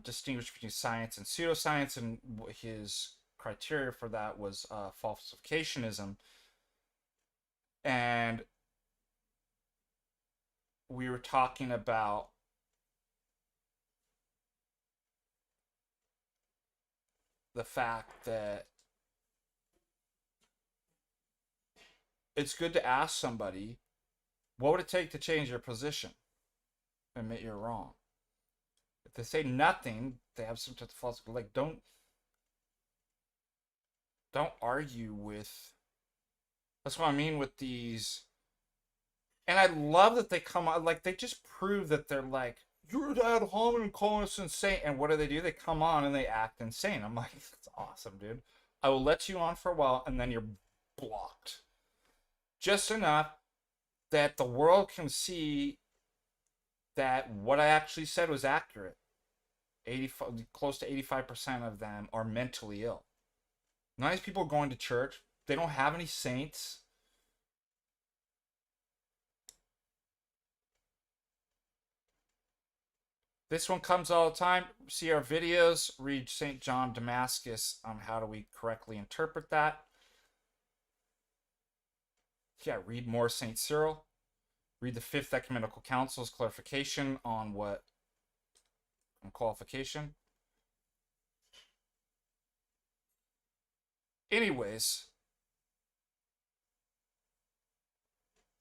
distinguished between science and pseudoscience, and his criteria for that was falsificationism. And we were talking about the fact that it's good to ask somebody, what would it take to change your position? Admit you're wrong. If they say nothing, they have some type of false, like, don't argue with. That's what I mean with these. And I love that they come on, like, they just prove that they're like, you're ad hominem calling us insane. And what do? They come on and they act insane. I'm like, that's awesome, dude. I will let you on for a while and then you're blocked. Just enough that the world can see that what I actually said was accurate. 85, close to 85% of them are mentally ill. None of these people are going to church. They don't have any saints. This one comes all the time. See our videos. Read St. John Damascus on how do we correctly interpret that. Yeah, read more St. Cyril. Read the Fifth Ecumenical Council's clarification on what on qualification. Anyways,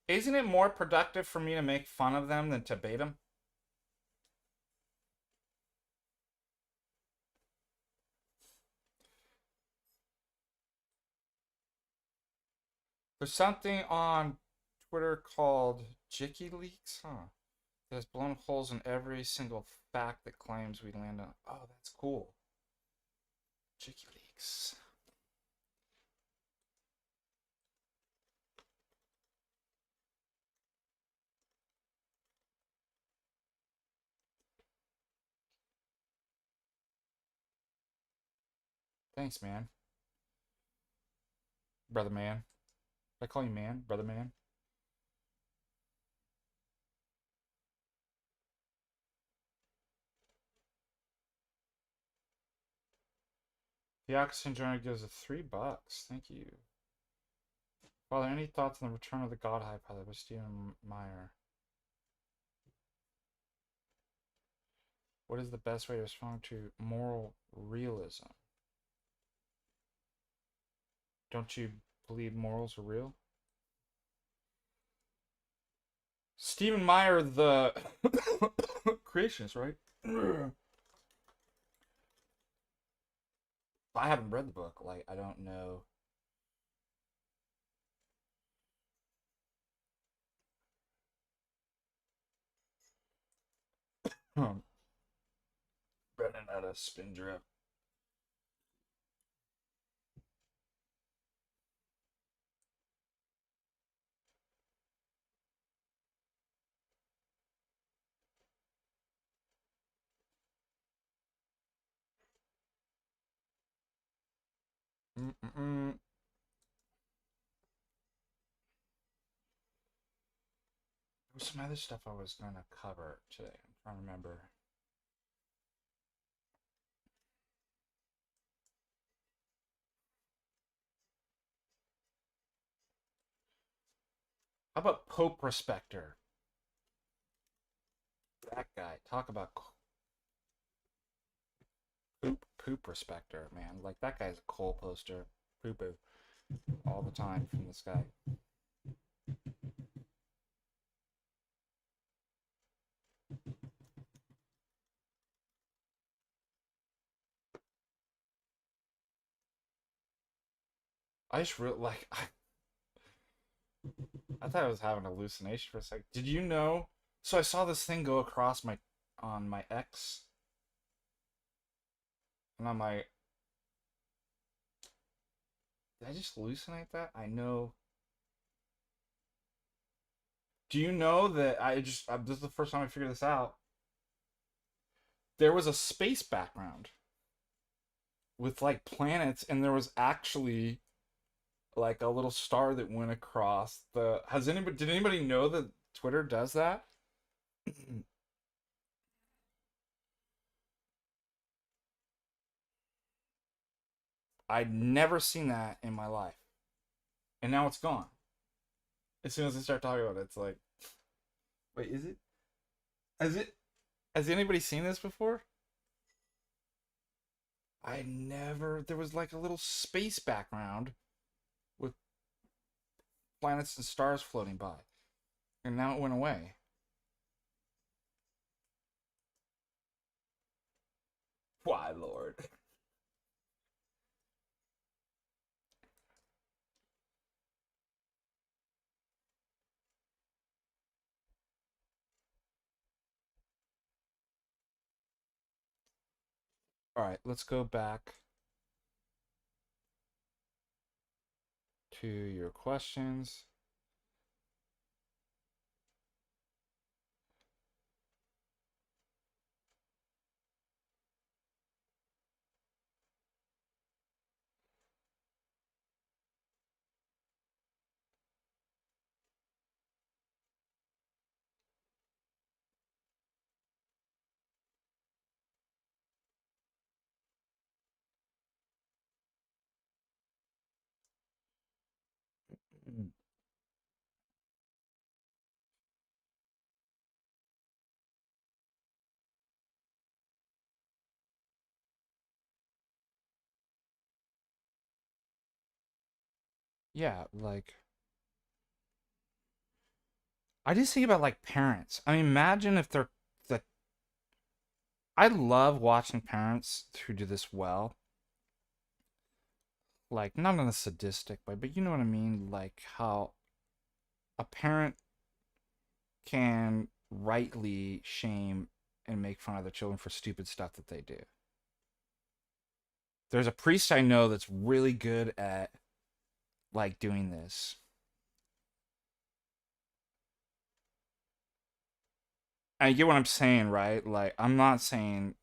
isn't it more productive for me to make fun of them than to bait them? There's something on Twitter called Jicky Leaks, huh? There's blown holes in every single fact that claims we land on. Oh, that's cool. Jicky Leaks. Thanks, man. Brother man. Did I call you man? Brother man? The Oxygen Journal gives it $3. Thank you. Father, any thoughts on the return of the God hypothesis by Stephen Meyer? What is the best way to respond to moral realism? Don't you believe morals are real? Stephen Meyer, the creationist, right? I haven't read the book. Like, I don't know. Brennan had a spin drip. Mm-mm-mm. There was some other stuff I was going to cover today. I'm trying to remember. How about Pope Respecter? That guy, talk about poop respecter, man. Like that guy's a coal poster. Poo poo all the time from this guy. I just really like. I thought I was having a hallucination for a second. Did you know? So I saw this thing go across my on my X, and I'm like, did I just hallucinate that? I know. Do you know that this is the first time I figured this out. There was a space background with like planets, and there was actually like a little star that went across the. Has anybody? Did anybody know that Twitter does that? I'd never seen that in my life, and now it's gone. As soon as I start talking about it, it's like, wait, is it? Has it? Has anybody seen this before? I never. There was like a little space background with planets and stars floating by, and now it went away. Why, Lord? All right, let's go back to your questions. Yeah, like I just think about like parents. I mean, imagine if they're the. I love watching parents who do this well. Like not in a sadistic way, but you know what I mean. Like how a parent can rightly shame and make fun of their children for stupid stuff that they do. There's a priest I know that's really good at like doing this. And you get what I'm saying, right? Like I'm not saying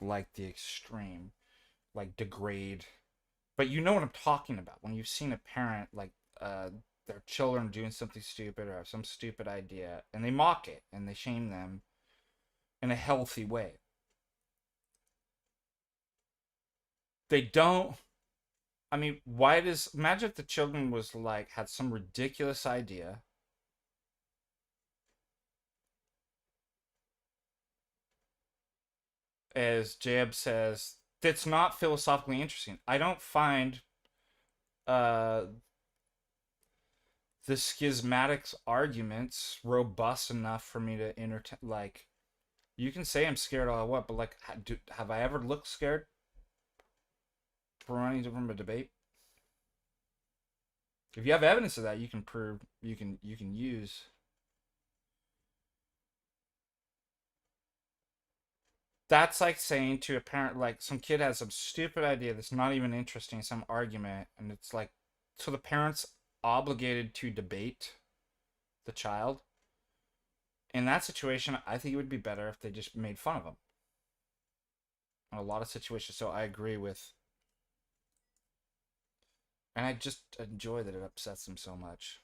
like the extreme, like degrade, but you know what I'm talking about when you've seen a parent like their children doing something stupid or have some stupid idea and they mock it and they shame them in a healthy way. They don't. I mean, why does imagine if the children was like had some ridiculous idea, as Jeb says, that's not philosophically interesting. I don't find uh the schismatics arguments robust enough for me to entertain. Like, you can say I'm scared all I want, but like, have I ever looked scared for running from a debate? If you have evidence of that, you can prove. You can use. That's like saying to a parent, like some kid has some stupid idea that's not even interesting, some argument, and it's like, so the parent's obligated to debate the child. In that situation, I think it would be better if they just made fun of them. In a lot of situations, so I agree with, and I just enjoy that it upsets them so much.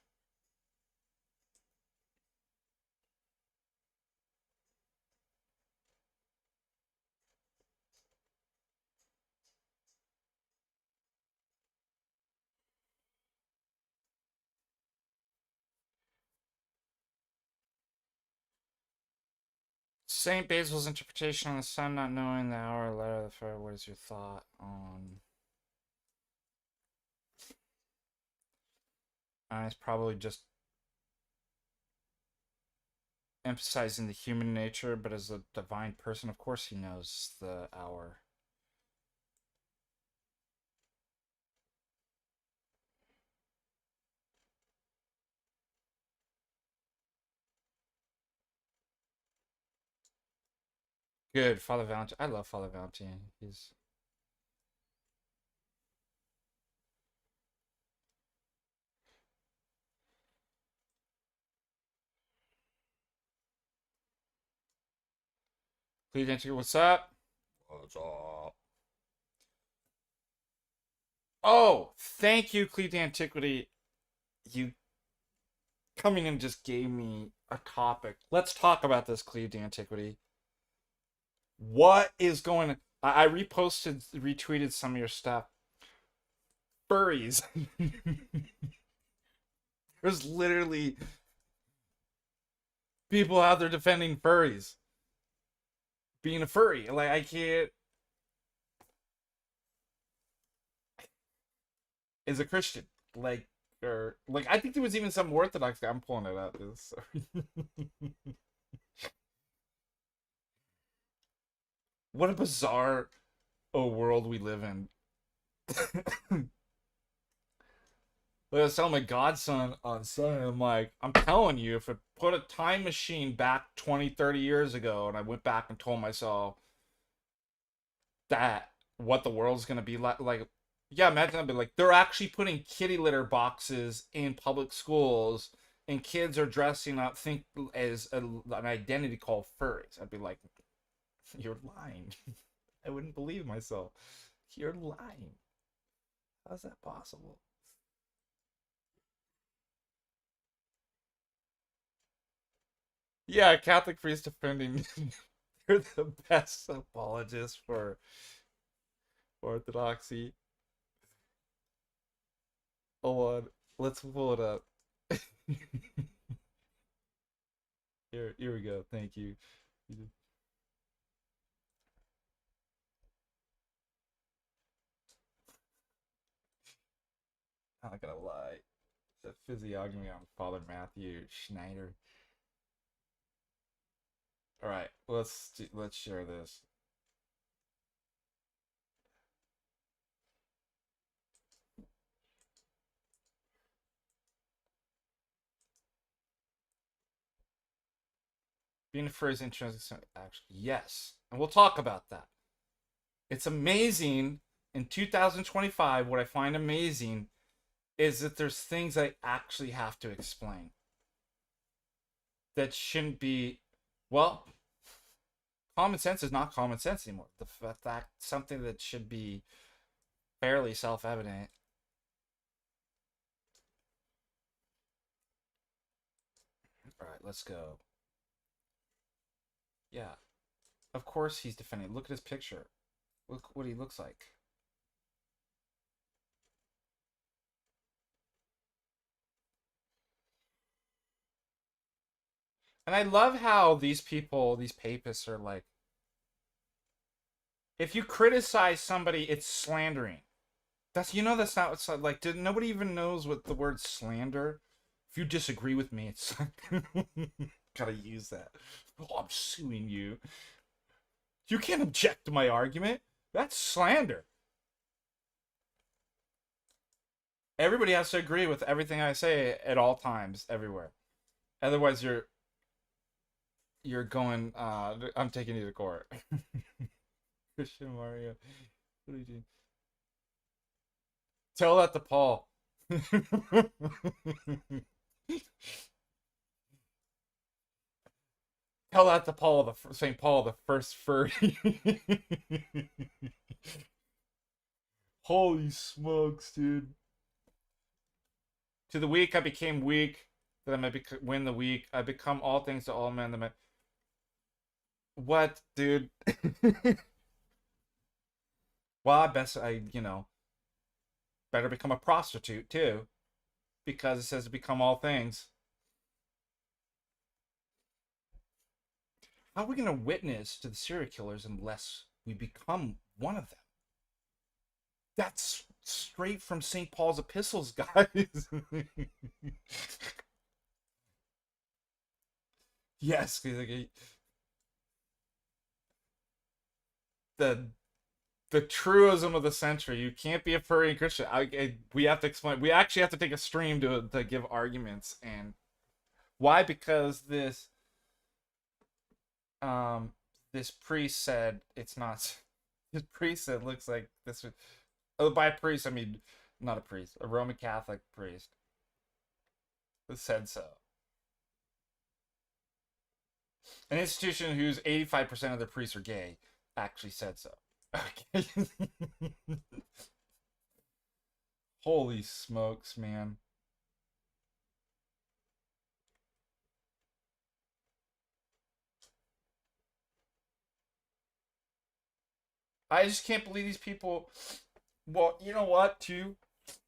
Saint Basil's interpretation on the sun not knowing the hour or letter of the fire. What is your thought on? It's probably just emphasizing the human nature, but as a divine person, of course he knows the hour. Good, Father Valentine. I love Father Valentine. He's Cleveland Antiquity. What's up? What's up? Oh, thank you, Cleveland Antiquity. You coming in just gave me a topic. Let's talk about this, Cleveland Antiquity. What is going on? I reposted, retweeted some of your stuff. Furries. There's literally people out there defending furries. Being a furry. Like, I can't. As a Christian. Like, or, like, I think there was even some Orthodox guy. I'm pulling it up. Sorry. What a bizarre world we live in. Like I was telling my godson on Sunday, I'm like, I'm telling you, if I put a time machine back 20, 30 years ago, and I went back and told myself that what the world's gonna be like, yeah, imagine I'd be like, they're actually putting kitty litter boxes in public schools, and kids are dressing up, think as an identity called furries. I'd be like, you're lying. I wouldn't believe myself. You're lying. How's that possible? Yeah, Catholic priest defending. They're the best apologists for orthodoxy. Hold on, let's pull it up. Here we go. Thank you. I'm not gonna lie. The physiognomy on Father Matthew Schneider. All right, let's share this. Being a furry is interesting. Actually, yes, and we'll talk about that. It's amazing in 2025. What I find amazing is that there's things I actually have to explain that shouldn't be. Well, common sense is not common sense anymore. The fact something that should be fairly self-evident. All right, let's go. Yeah, of course he's defending. Look at his picture. Look what he looks like. And I love how these people, these papists, are like, if you criticize somebody, it's slandering. That's not what's like. Nobody even knows what the word slander. If you disagree with me, it's gotta use that. Oh, I'm suing you. You can't object to my argument. That's slander. Everybody has to agree with everything I say at all times, everywhere. Otherwise, you're going. I'm taking you to court. Christian Mario, what are you doing? Tell that to Paul. Tell that to Paul, the St. Paul, the first furry. Holy smokes, dude! To the weak I became weak, that I might win the weak. I become all things to all men. That might. What, dude? Well, I best better become a prostitute too, because it says to become all things. How are we going to witness to the serial killers unless we become one of them? That's straight from St. Paul's epistles, guys. Yes, the truism of the century. You can't be a furry Christian. We have to explain. We actually have to take a stream to give arguments. And why? Because this priest said it's not. This priest said looks like this. Oh, by a priest I mean not a priest, a Roman Catholic priest. Said so. An institution whose 85% of their priests are gay actually said so. Okay. Holy smokes, man. I just can't believe these people. Well, you know what, too?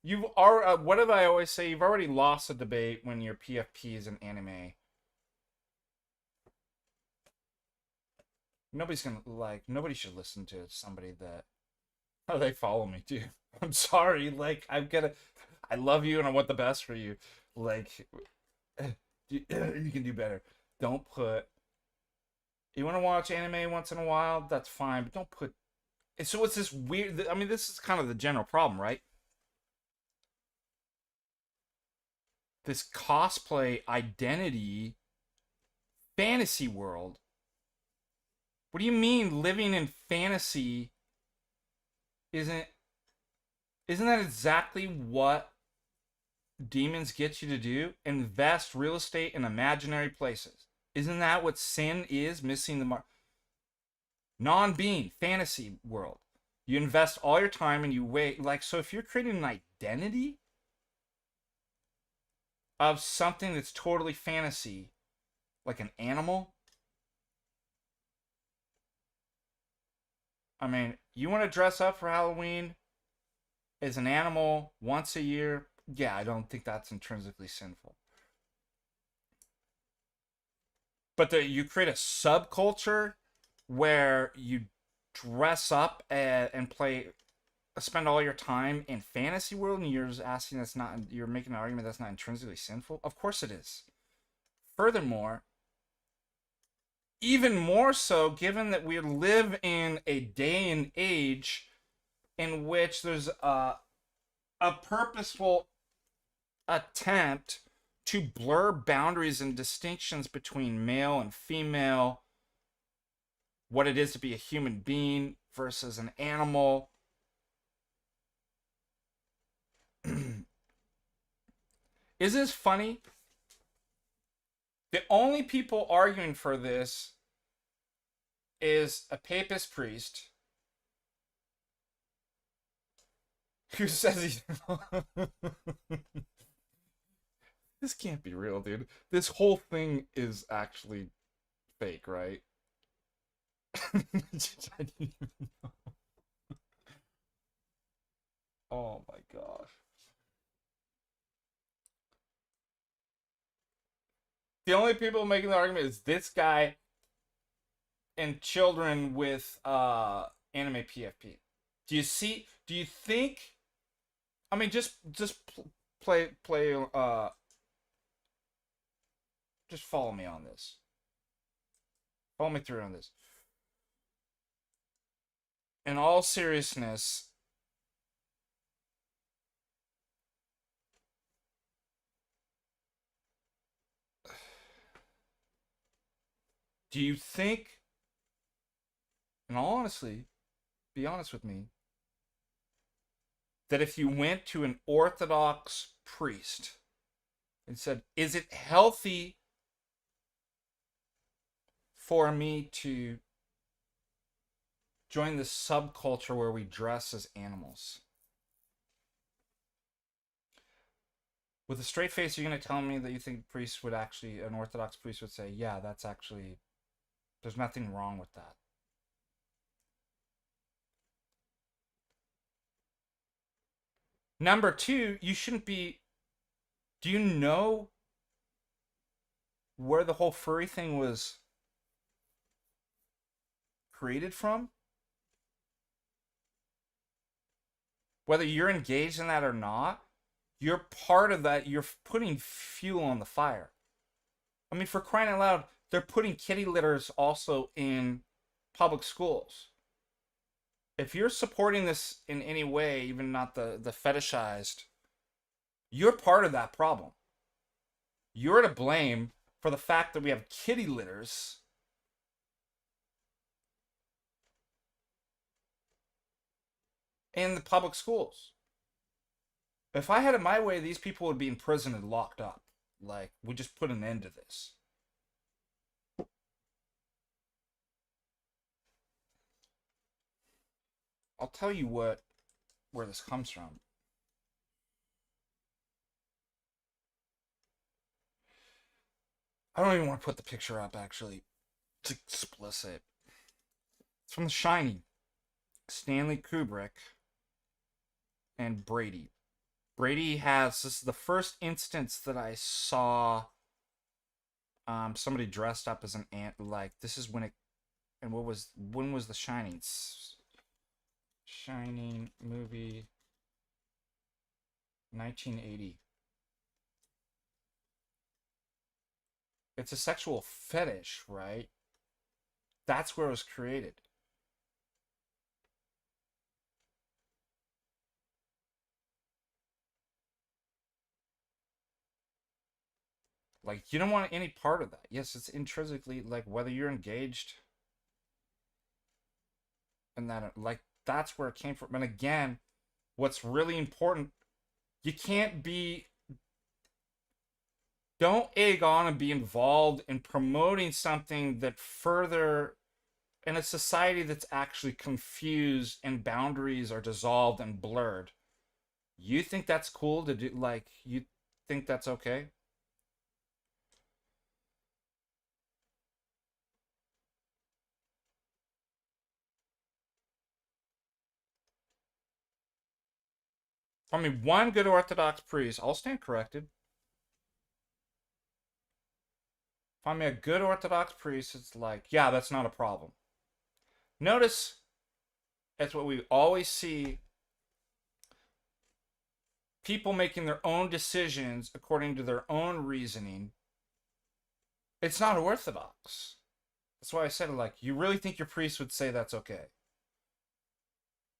What did I always say? You've already lost a debate when your PFP is an anime. Nobody should listen to somebody that. Oh, they follow me too. I'm sorry. I love you and I want the best for you. Like, you can do better. Don't put. You want to watch anime once in a while? That's fine, but don't put. So it's this weird. I mean, this is kind of the general problem, right? This cosplay identity fantasy world. What do you mean living in fantasy isn't that exactly what demons get you to do? Invest real estate in imaginary places. Isn't that what sin is? Missing the mark. Non-being, fantasy world. You invest all your time and you wait. So if you're creating an identity of something that's totally fantasy, like an animal, I mean, you want to dress up for Halloween as an animal once a year? Yeah, I don't think that's intrinsically sinful. But you create a subculture where you dress up and spend all your time in fantasy world, and you're asking you're making an argument that's not intrinsically sinful? Of course it is. Furthermore, even more so, given that we live in a day and age in which there's a purposeful attempt to blur boundaries and distinctions between male and female, what it is to be a human being versus an animal. Is this funny? The only people arguing for this is a papist priest who says he's. This can't be real, dude. This whole thing is actually fake, right? Oh my gosh. The only people making the argument is this guy and children with anime PFP. Do you think I mean just play just follow me on this. Follow me through on this. In all seriousness, do you think, in all honesty, be honest with me, that if you went to an Orthodox priest and said, is it healthy for me to join this subculture where we dress as animals? With a straight face, you're going to tell me that you think priests would actually, an Orthodox priest would say, yeah, that's actually, there's nothing wrong with that. Number two, you shouldn't be, do you know where the whole furry thing was created from, whether you're engaged in that or not, you're part of that. You're putting fuel on the fire. I mean, for crying out loud, they're putting kitty litters also in public schools. If you're supporting this in any way, even not the fetishized, you're part of that problem. You're to blame for the fact that we have kitty litters in the public schools. If I had it my way, these people would be in prison and locked up. Like, we just put an end to this. I'll tell you where this comes from. I don't even want to put the picture up, actually. It's explicit. It's from The Shining. Stanley Kubrick and Brady. Brady has, this is the first instance that I saw somebody dressed up as an ant. Like, this is when it, and when was The Shining? Shining movie, 1980. It's a sexual fetish, right? That's where it was created. Like, you don't want any part of that. Yes, it's intrinsically, like, whether you're engaged in that, like, that's where it came from. And again, what's really important, you can't be, don't egg on and be involved in promoting something that further, in a society that's actually confused and boundaries are dissolved and blurred. You think that's cool to do? Like, you think that's okay? I mean, one good Orthodox priest, I'll stand corrected. Find me a good Orthodox priest, it's like, yeah, that's not a problem. Notice, it's what we always see, people making their own decisions according to their own reasoning. It's not orthodox. That's why I said, like, you really think your priest would say that's okay?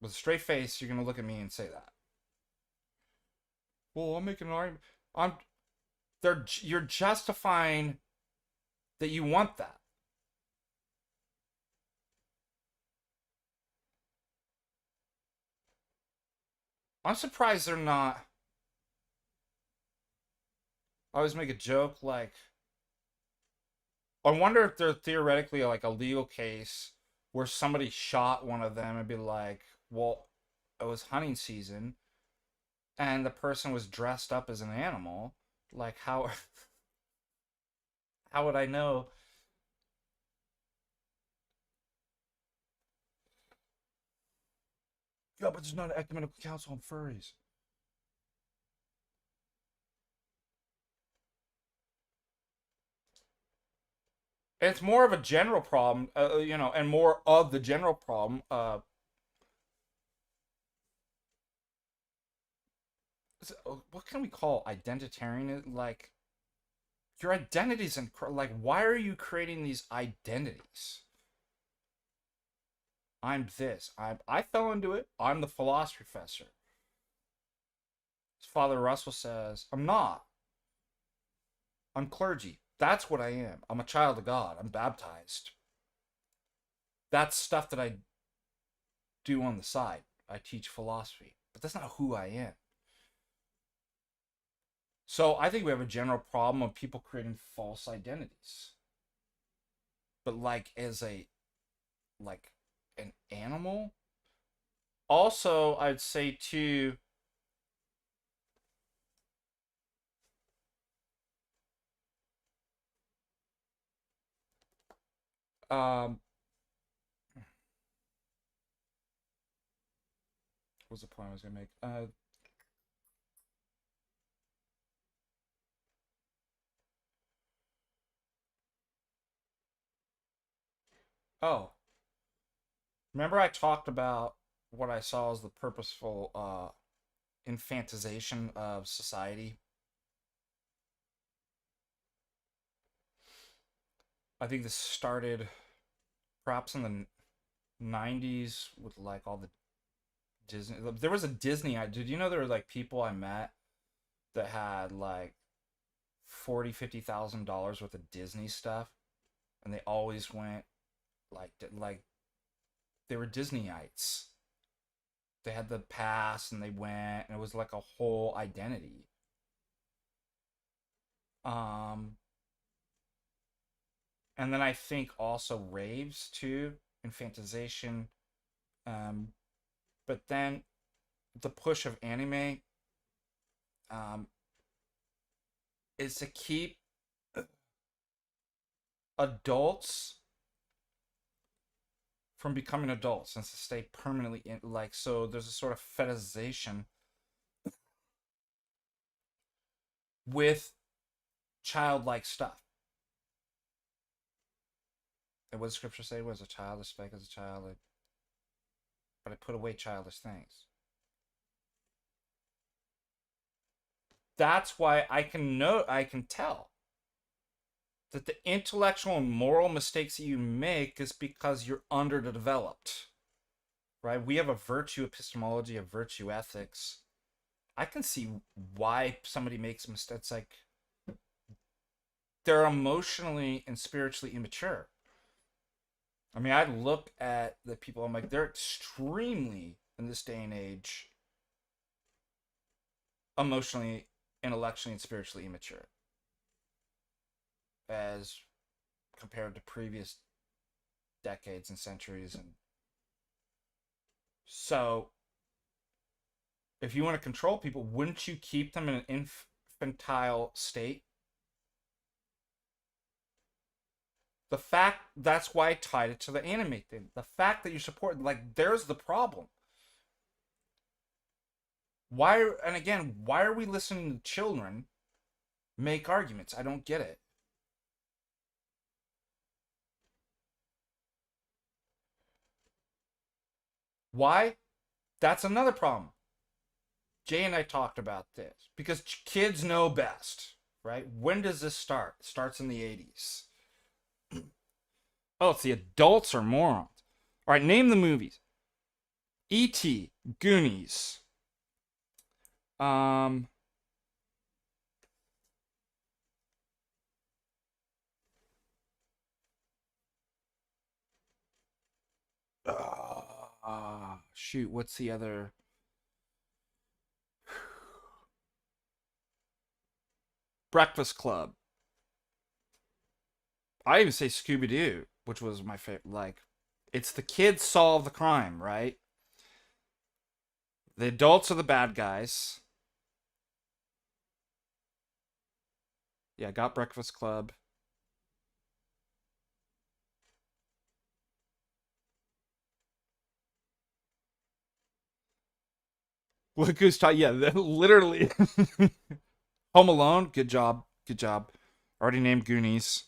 With a straight face, you're gonna look at me and say that. Well, I'm making an argument. You're justifying that you want that. I'm surprised they're not. I always make a joke like, I wonder if there's theoretically like a legal case where somebody shot one of them and be like, well, it was hunting season and the person was dressed up as an animal. Like, how how would I know? Yeah, but there's not an ecumenical council on furries. It's more of a general problem, and more of the general problem. What can we call identitarian? Like, your identities and like, why are you creating these identities? I'm this. I fell into it. I'm the philosophy professor. Father Russell says, I'm not. I'm clergy. That's what I am. I'm a child of God. I'm baptized. That's stuff that I do on the side. I teach philosophy, but that's not who I am. So I think we have a general problem of people creating false identities. But like as a like an animal. Also, I'd say too, um what was the point I was gonna make? Oh. Remember I talked about what I saw as the purposeful infantization of society? I think this started perhaps in the 90s with like all the Disney. There was a Disney. Did you know there were like people I met that had like 40, $50,000 worth of Disney stuff, and they always went like they were Disneyites. They had the pass and they went, and it was like a whole identity. Um, and then I think also raves too, infantilization. Um, but then the push of anime um, is to keep adults from becoming adults and to stay permanently in, like, so there's a sort of fetishization with childlike stuff. And what does scripture say? Was a child is spake as a child, but I put away childish things. That's why I can tell that the intellectual and moral mistakes that you make is because you're underdeveloped, right? We have a virtue epistemology, a virtue ethics. I can see why somebody makes mistakes. Like, they're emotionally and spiritually immature. I mean, I look at the people, I'm like, they're extremely, in this day and age, emotionally, intellectually, and spiritually immature as compared to previous decades and centuries. And so if you want to control people, wouldn't you keep them in an infantile state? The fact, that's why I tied it to the anime thing. The fact that you support, like, there's the problem. Why, and again, why are we listening to children make arguments? I don't get it. Why? That's another problem. Jay and I talked about this because kids know best, right? When does this start? It starts in the 80s. Oh, it's the adults are morons. All right, name the movies. E.T., Goonies. Um, shoot, what's the other? Breakfast Club. I even say Scooby Doo, which was my favorite. Like, it's the kids solve the crime, right? The adults are the bad guys. Yeah, got Breakfast Club. Look who's talking. Yeah, literally. Home Alone. Good job. Good job. Already named Goonies.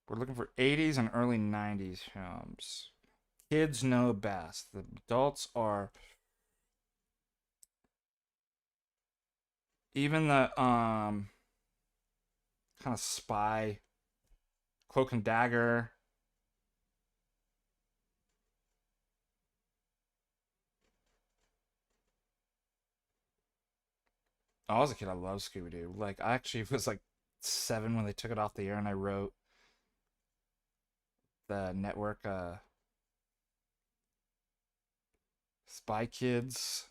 We're looking for 80s and early 90s films. Kids know best. The adults are even the kind of spy, Cloak and Dagger. Oh, I was a kid. I loved Scooby Doo. Like, I actually was like 7 when they took it off the air, and I wrote the network Spy Kids.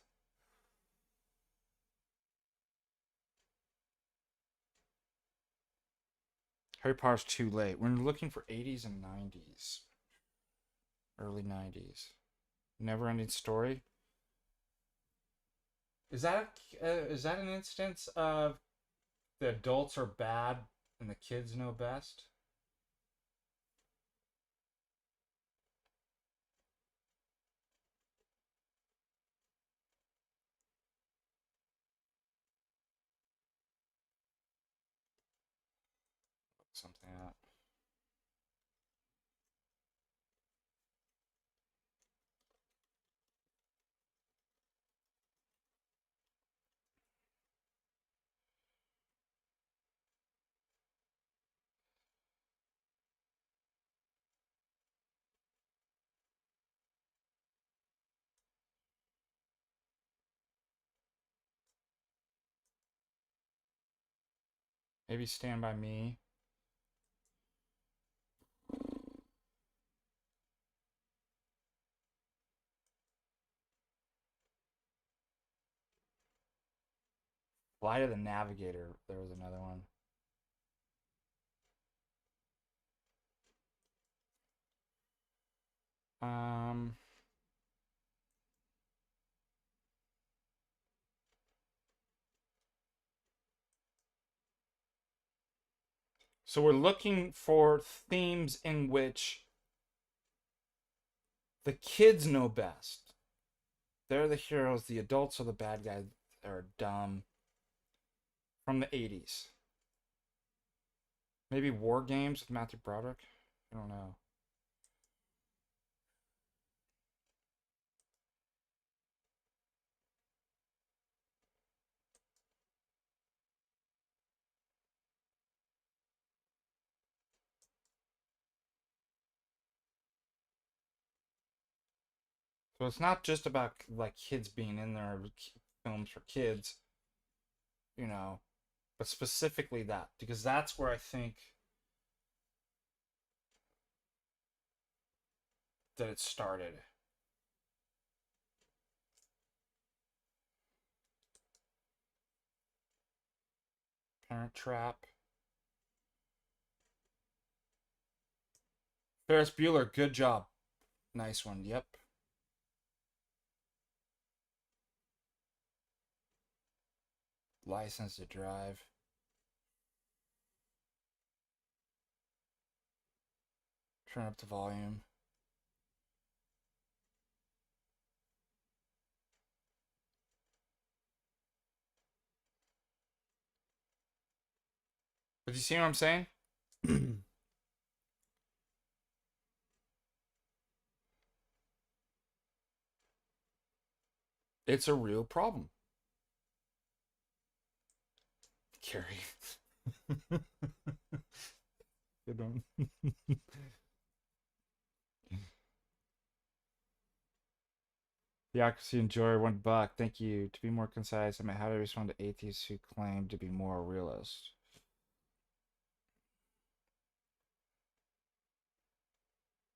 Harry Potter's too late. We're looking for 80s and 90s. Early 90s. Never Ending Story. Is that an instance of the adults are bad and the kids know best? something out. Maybe Stand By Me. Flight of the Navigator. There was another one. Um, so we're looking for themes in which the kids know best. They're the heroes. The adults are the bad guys. They're dumb. From the 80s. Maybe War Games with Matthew Broderick? I don't know. So it's not just about like kids being in there, films for kids, you know, but specifically that, because that's where I think that it started. Parent Trap. Ferris Bueller, good job. Nice one. Yep. License to Drive. Turn up the volume. But you see what I'm saying? It's a real problem. Carrie. Good one. Theocracy Enjoyer, $1. Thank you. To be more concise, I mean, how to respond to atheists who claim to be more realist.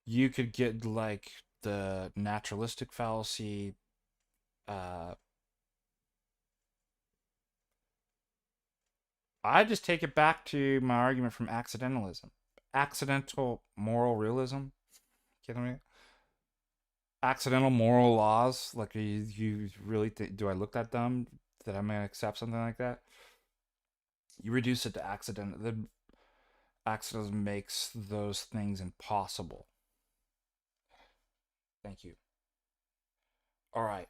You could get like the naturalistic fallacy. I just take it back to my argument from accidentalism. Accidental moral realism. Kidding me? Accidental moral laws. Like, you really do I look that dumb that I'm gonna accept something like that? You reduce it to accident. The accident makes those things impossible. Thank you. All right.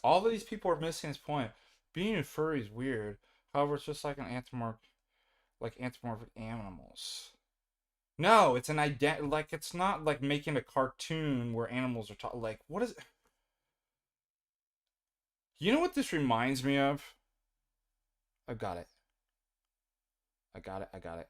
All of these people are missing his point. Being a furry is weird. However, it's just like anthropomorphic animals. No, it's an like it's not like making a cartoon where animals are taught. Like, what is? You know what this reminds me of? I got it. I got it. I got it.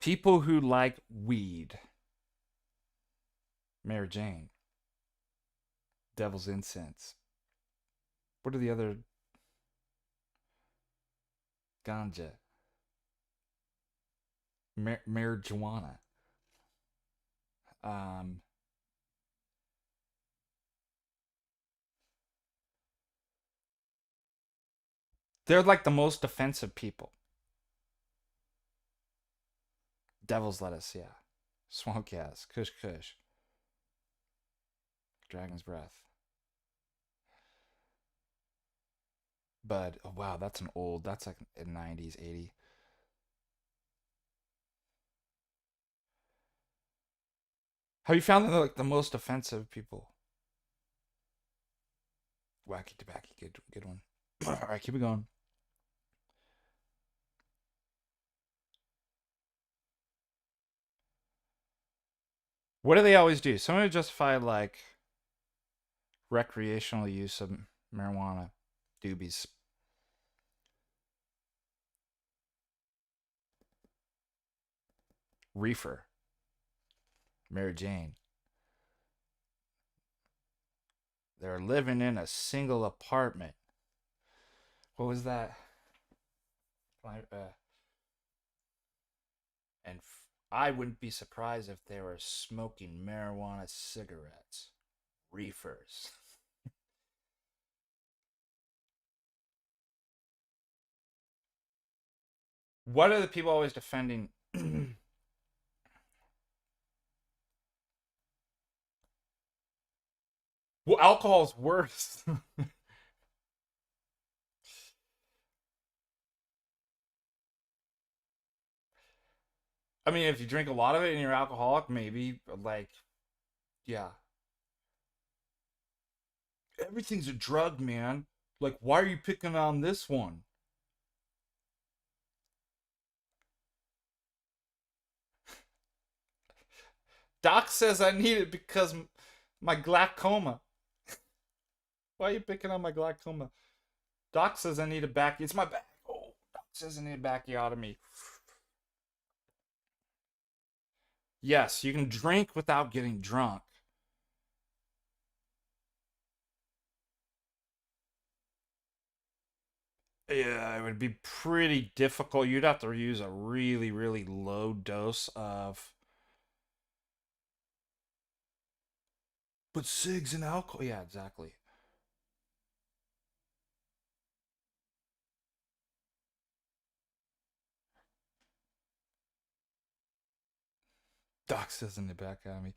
People who like weed. Mary Jane. Devil's Incense. What are the other? Ganja. Marijuana. Um, they're like the most offensive people. Devil's lettuce, yeah. Swamp gas, Kush Kush, Dragon's breath. But oh, wow, that's an old. That's like a '90s, '80s. Have you found that like the most offensive people? Wacky tobacco, good one. All right, keep it going. What do they always do? Someone justify like recreational use of marijuana, doobies, reefer, Mary Jane. They're living in a single apartment. What was that? And I wouldn't be surprised if they were smoking marijuana cigarettes, reefers. What are the people always defending? Well, alcohol's worse. I mean, if you drink a lot of it and you're alcoholic, maybe, but like, yeah. Everything's a drug, man. Like, why are you picking on this one? Doc says I need it because my glaucoma. Why are you picking on my glaucoma? Doc says I need a back. It's my back. Oh, Doc says I need a backiotomy. Yes, you can drink without getting drunk. Yeah, it would be pretty difficult. You'd have to use a really, really low dose of. But cigs and alcohol. Yeah, exactly. Doc says in the back at me.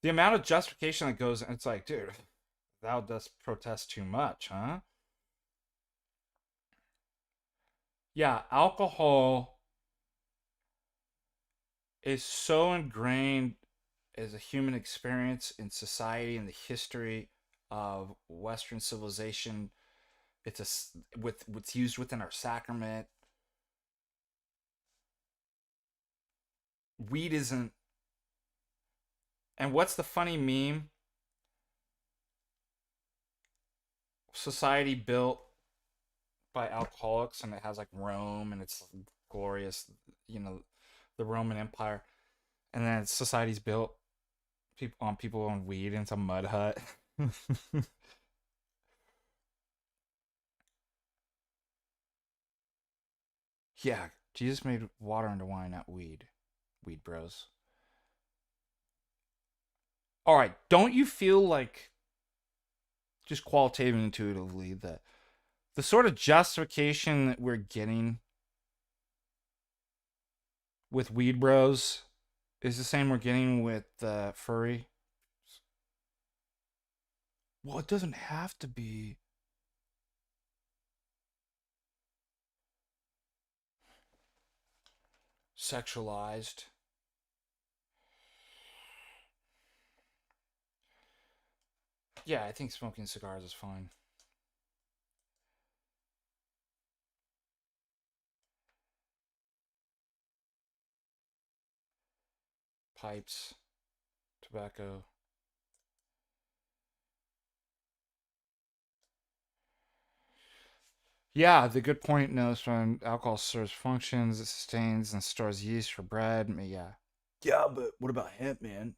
The amount of justification that goes, it's like, dude, thou dost protest too much, huh? Yeah, alcohol is so ingrained as a human experience in society and the history of Western civilization. It's with what's used within our sacrament. Weed isn't. And what's the funny meme? Society built by alcoholics, and it has like Rome, and it's glorious, you know, the Roman Empire, and then society's built people on weed in some mud hut. Yeah, Jesus made water into wine, not weed. Weed bros. All right, don't you feel like just qualitatively intuitively that the sort of justification that we're getting with weed bros is the same we're getting with furry? Well, it doesn't have to be sexualized. Yeah, I think smoking cigars is fine. Pipes, tobacco. Yeah, the good point knows when alcohol serves functions, it sustains and stores yeast for bread. Yeah. Yeah, but what about hemp, man?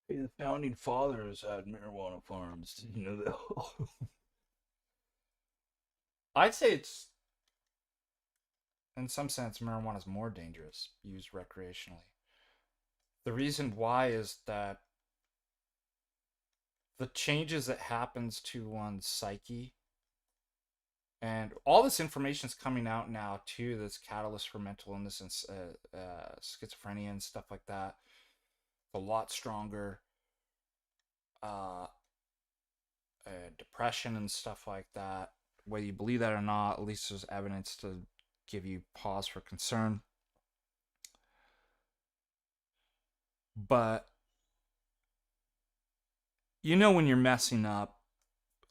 Hey, the founding fathers had marijuana farms. Did you know that? I'd say it's, in some sense, marijuana is more dangerous used recreationally. The reason why is that the changes that happens to one's psyche, and all this information is coming out now too. This catalyst for mental illness and schizophrenia and stuff like that. A lot stronger. Uh, Depression and stuff like that. Whether you believe that or not, at least there's evidence to give you pause for concern. But you know when you're messing up,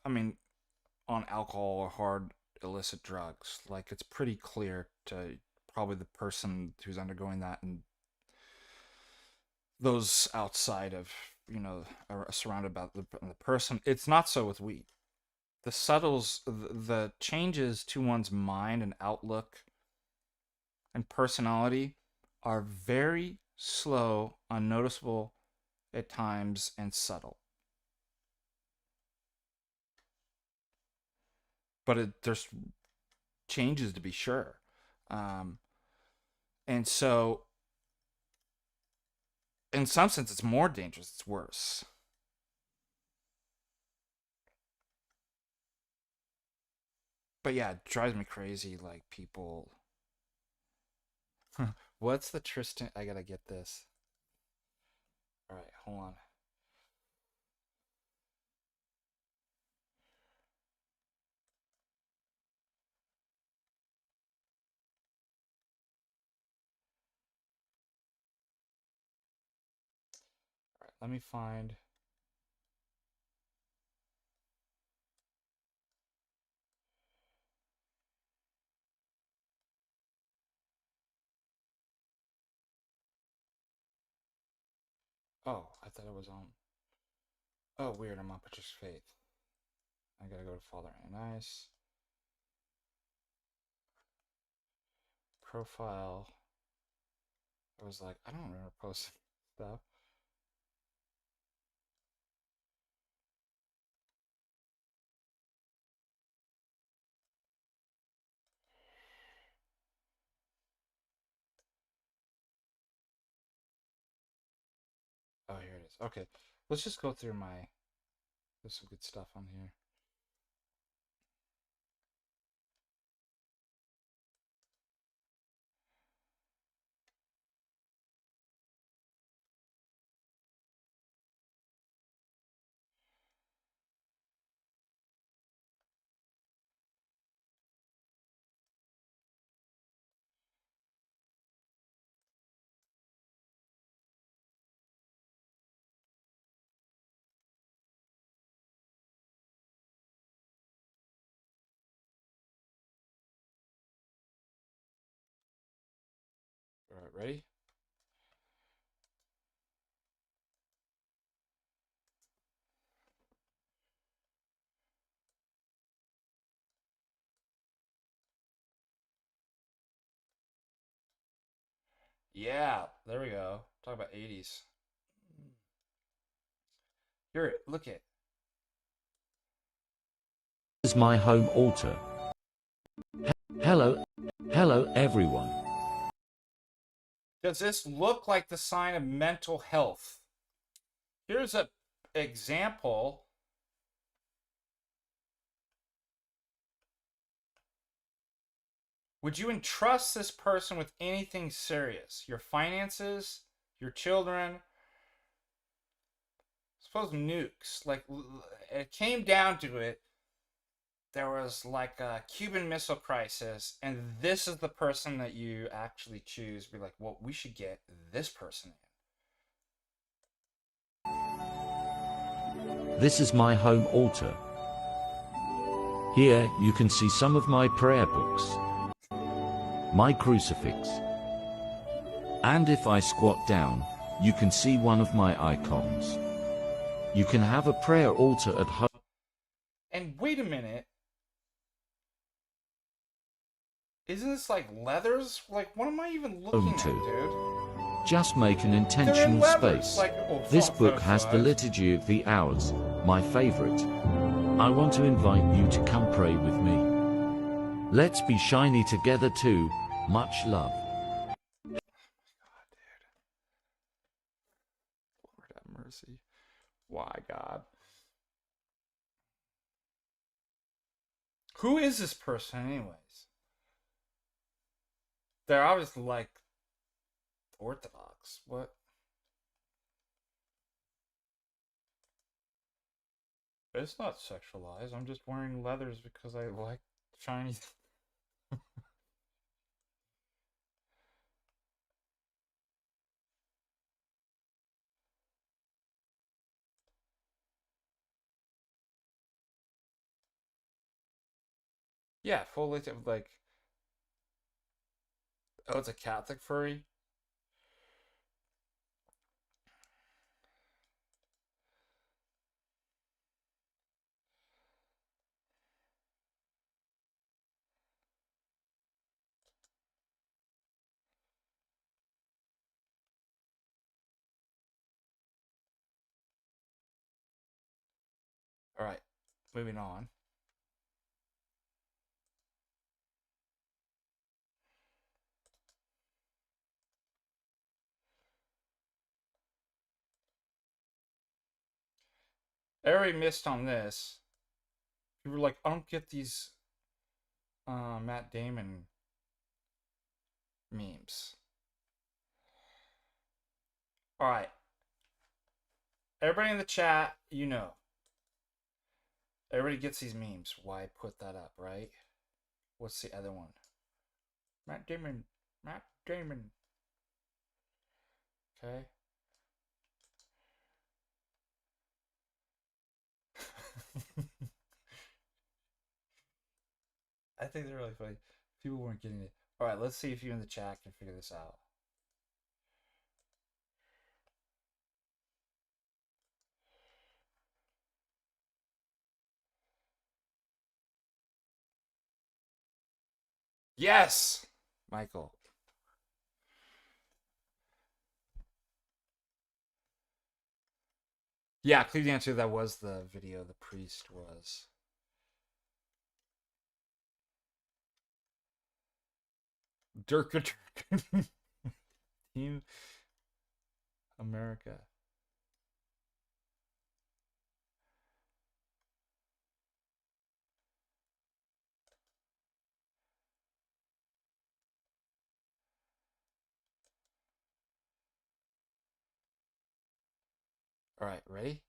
I mean, on alcohol or hard illicit drugs, like it's pretty clear to probably the person who's undergoing that and those outside of, are surrounded by the person. It's not so with weed. The changes to one's mind and outlook and personality are very slow, unnoticeable at times, and subtle. But there's changes to be sure. And so, in some sense, it's more dangerous. It's worse. But yeah, it drives me crazy. Like people. What's the Tristan? I gotta get this. All right, hold on. All right, let me find. Oh, I thought it was on. Oh, weird. I'm on Patristic Faith. I gotta go to Father Ananias. Profile. I was like, I don't remember posting stuff. Oh, here it is. Okay, let's just go through my. There's some good stuff on here. All right, ready? Yeah, there we go. Talk about 80s. Here, look at. This is my home altar. Hello everyone. Does this look like the sign of mental health? Here's an example. Would you entrust this person with anything serious? Your finances? Your children? Suppose nukes. Like, it came down to it. There was like a Cuban Missile Crisis, and this is the person that you actually choose. Be like, well, we should get this person in. This is my home altar. Here you can see some of my prayer books, my crucifix, and if I squat down, you can see one of my icons. You can have a prayer altar at home. And wait a minute. Isn't this like leathers? Like, what am I even looking at, dude? Just make an intentional space. Like, this book has the Liturgy of the Hours, my favorite. I want to invite you to come pray with me. Let's be shiny together too. Much love. Oh my God, dude. Lord have mercy. Why, God? Who is this person, anyways? They're obviously like Orthodox. What? It's not sexualized. I'm just wearing leathers because I like shiny. Yeah, fully like. Oh, it's a Catholic furry. All right, moving on. I already missed on this. People were like, I don't get these Matt Damon memes. All right, everybody in the chat, you know, everybody gets these memes. Why put that up, right? What's the other one? Matt Damon. Matt Damon. Okay. I think they're really funny. People weren't getting it. All right, let's see if you in the chat can figure this out. Yes, Michael. Yeah, clear the answer. That was the video. The priest was. Durka Team America. All right, ready?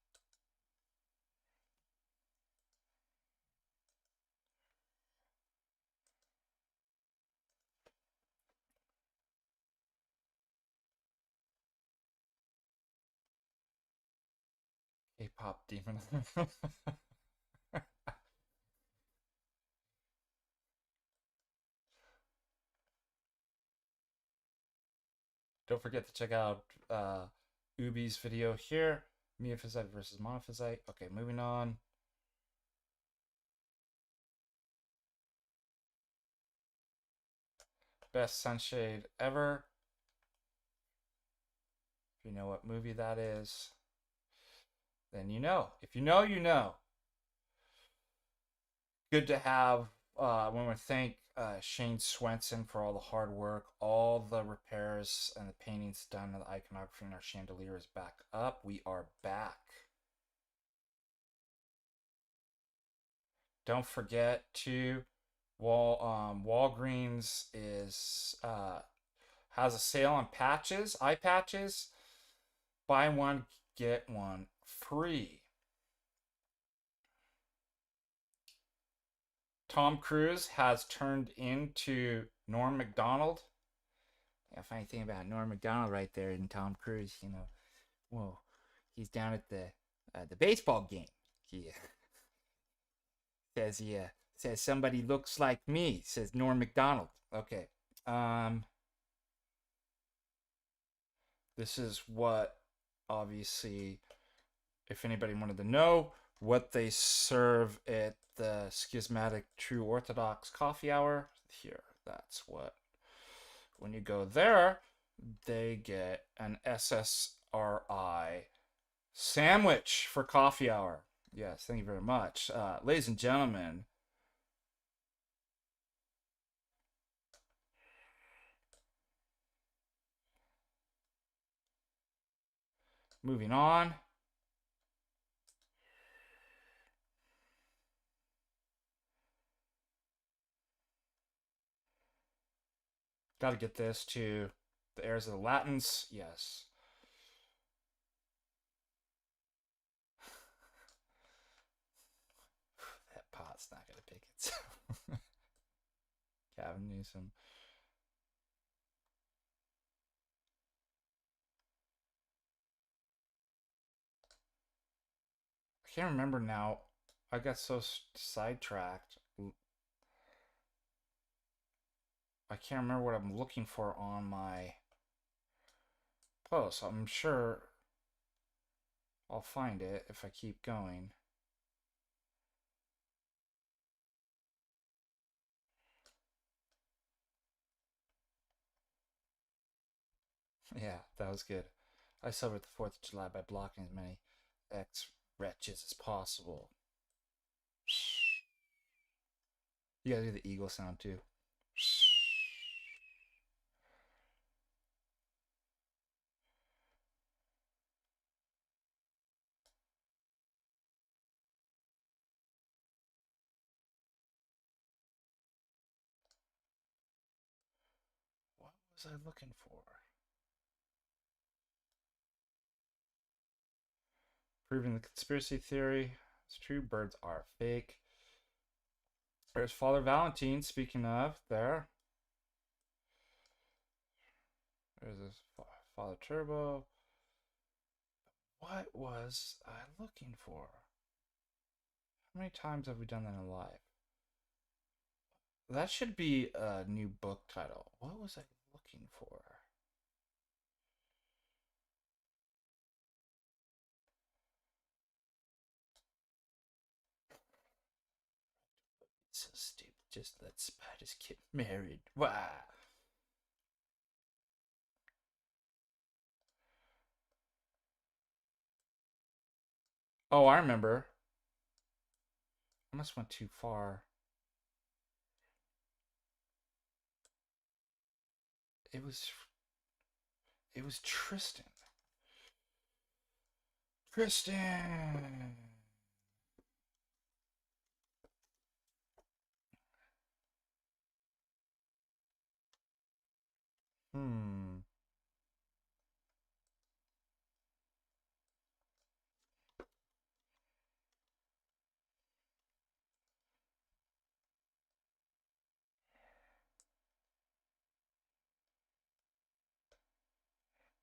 K-pop demon. Don't forget to check out Ubi's video here. Miaphysite versus monophysite. Okay, moving on. Best sunshade ever. If you know what movie that is, then you know. If you know, you know. Good to have. I want to thank Shane Swenson for all the hard work, all the repairs, and the paintings done, and the iconography in our chandelier is back up. We are back. Don't forget to Walgreens is has a sale on patches, eye patches. Buy one, get one free. Tom Cruise has turned into Norm Macdonald. A funny thing about Norm Macdonald right there in Tom Cruise, you know, whoa, he's down at the baseball game. He says somebody looks like me. Says Norm Macdonald. Okay. This is what obviously, if anybody wanted to know, what they serve at the Schismatic True Orthodox Coffee Hour. Here, that's what. When you go there, they get an SSRI sandwich for coffee hour. Yes, thank you very much. Ladies and gentlemen, moving on. Gotta get this to the heirs of the Latins. Yes. That pot's not gonna pick it. Gavin Newsom. I can't remember now. I got so sidetracked. I can't remember what I'm looking for on my post. I'm sure I'll find it if I keep going. Yeah, that was good. I celebrate the 4th of July by blocking as many ex-wretches as possible. You gotta do the eagle sound too. What was I looking for? Proving the conspiracy theory. It's true, birds are fake. There's Father Valentine, speaking of, there. There's this Father Turbo. What was I looking for? How many times have we done that in life? That should be a new book title. What was I looking for? So stupid. Just let spiders get married. Wow. Oh, I remember. I must went too far. It was Tristan. Tristan. Hmm.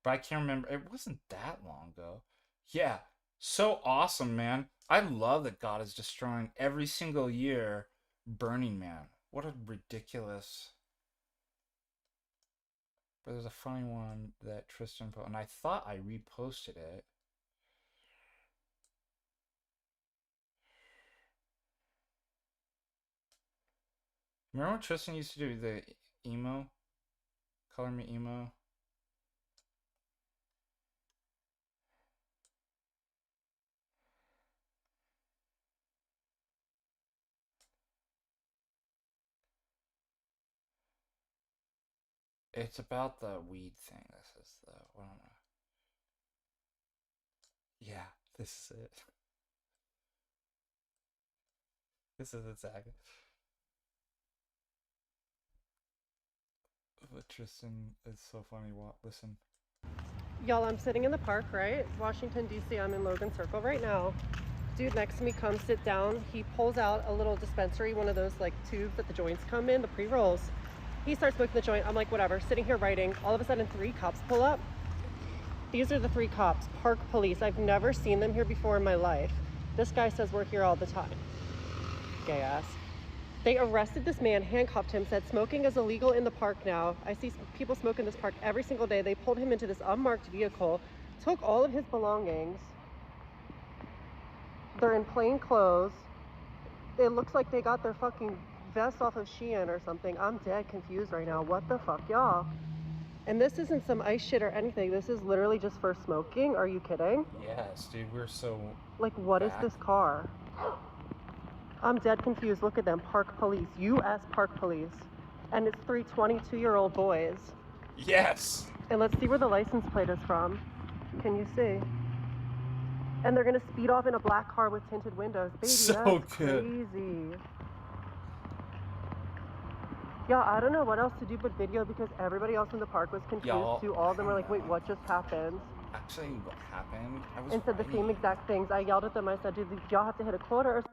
But I can't remember. It wasn't that long ago. Yeah. So awesome, man. I love that God is destroying every single year Burning Man. What a ridiculous. But there's a funny one that Tristan put, and I thought I reposted it. Remember when Tristan used to do the emo? Color me emo? It's about the weed thing. This is the what am I? Yeah, this is it. This is exactly. But Tristan is so funny. What? Listen. Y'all, I'm sitting in the park, right? Washington, D.C. I'm in Logan Circle right now. Dude next to me comes sit down. He pulls out a little dispensary, one of those like tubes that the joints come in, the pre-rolls. He starts smoking the joint. I'm like, whatever, sitting here writing. All of a sudden, 3 cops pull up. These are the 3 cops, park police. I've never seen them here before in my life. This guy says we're here all the time. Gay ass. They arrested this man, handcuffed him, said smoking is illegal in the park now. I see people smoke in this park every single day. They pulled him into this unmarked vehicle, took all of his belongings. They're in plain clothes. It looks like they got their fucking vest off of Shein or something. I'm dead confused right now. What the fuck, y'all? And this isn't some ice shit or anything. This is literally just for smoking. Are you kidding? Yes, dude. We're so. Like, what is this car? I'm dead confused. Look at them. Park police. U.S. Park police. And it's 3 22-year-old boys. Yes. And let's see where the license plate is from. Can you see? And they're going to speed off in a black car with tinted windows. Baby, So that's good. crazy. Yeah, I don't know what else to do but video because everybody else in the park was confused Y'all, too. All of them I were like, wait, know. what just happened? Actually, what happened? I was And said the same writing. exact things. I yelled at them. I said, "Did y'all have to hit a quota?" Or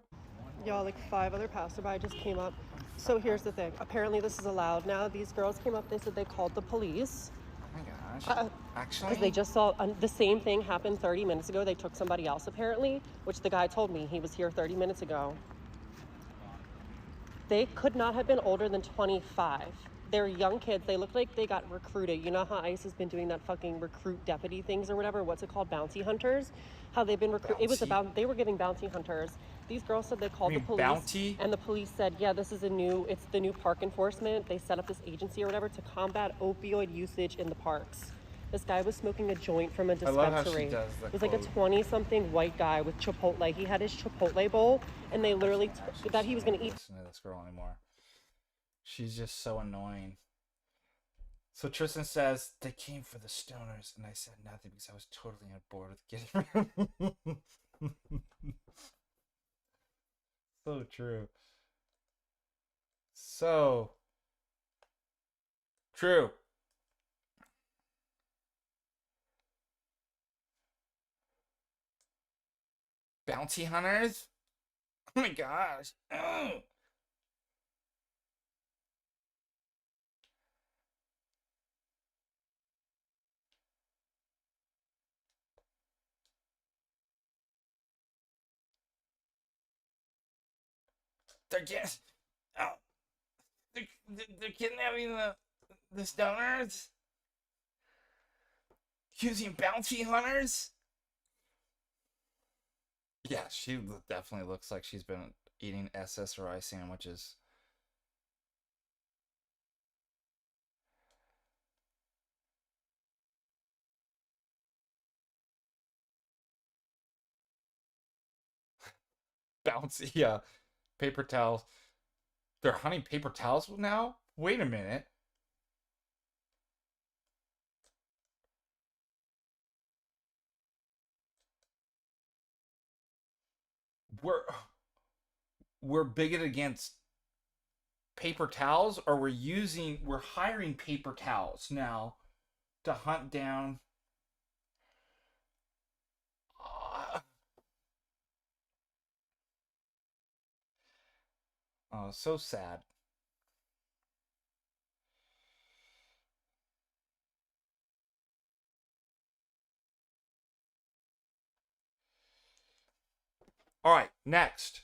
y'all, like 5 other passerby just came up. So here's the thing. Apparently this is allowed now. These girls came up. They said they called the police. Oh my gosh. Because Actually, they just saw the same thing happen 30 minutes ago. They took somebody else apparently, which the guy told me he was here 30 minutes ago. They could not have been older than 25. They're young kids. They look like they got recruited. You know how ICE has been doing that fucking recruit deputy things or whatever? What's it called? Bounty hunters? How they've been recruited. It was about, they were giving bounty hunters. These girls said they called the police. bounty? And the police said, yeah, this is it's the new park enforcement. They set up this agency or whatever to combat opioid usage in the parks. This guy was smoking a joint from a dispensary. I love how she does the It was like a quote. 20-something white guy with Chipotle. He had his Chipotle bowl, and they literally that he was going to eat. Listen to this girl anymore. She's just so annoying. So Tristan says they came for the stoners, and I said nothing because I was totally on board with getting. So true. So true. Bounty hunters? Oh my gosh. Ugh. They're just, oh, they're kidnapping the stoners? Using bounty hunters? Yeah, she definitely looks like she's been eating SSRI sandwiches. Bouncy, yeah. Paper towels. They're hunting paper towels now? Wait a minute. We're we're bigoted against paper towels, or we're hiring paper towels now to hunt down. Oh, so sad. All right, next.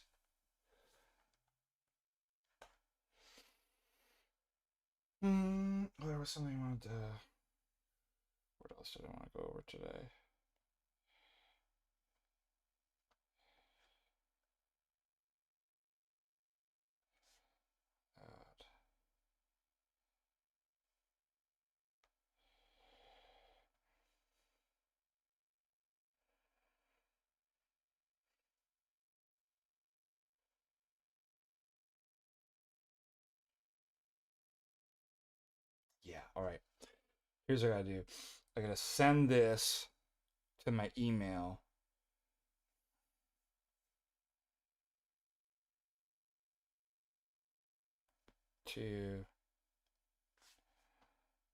There was something I wanted to. What else did I want to go over today? Yeah, all right. Here's what I gotta do. I gotta send this to my email. To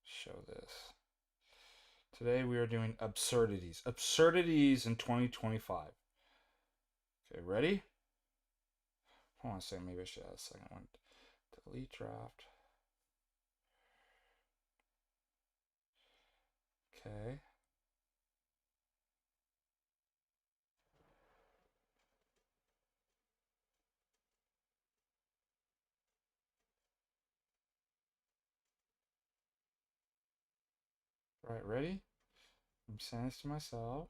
show this. Today we are doing absurdities. Absurdities in 2025. Okay, ready? I want to say maybe I should add a second one. Delete draft. Okay. All right, ready? I'm sending this to myself.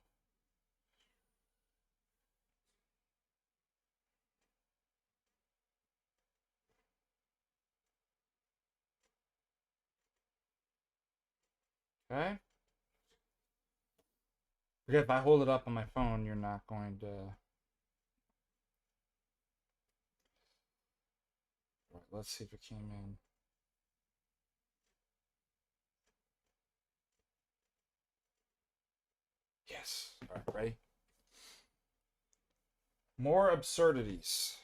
Okay. Because if I hold it up on my phone, you're not going to. All right, let's see if it came in. Yes. All right, ready? More absurdities.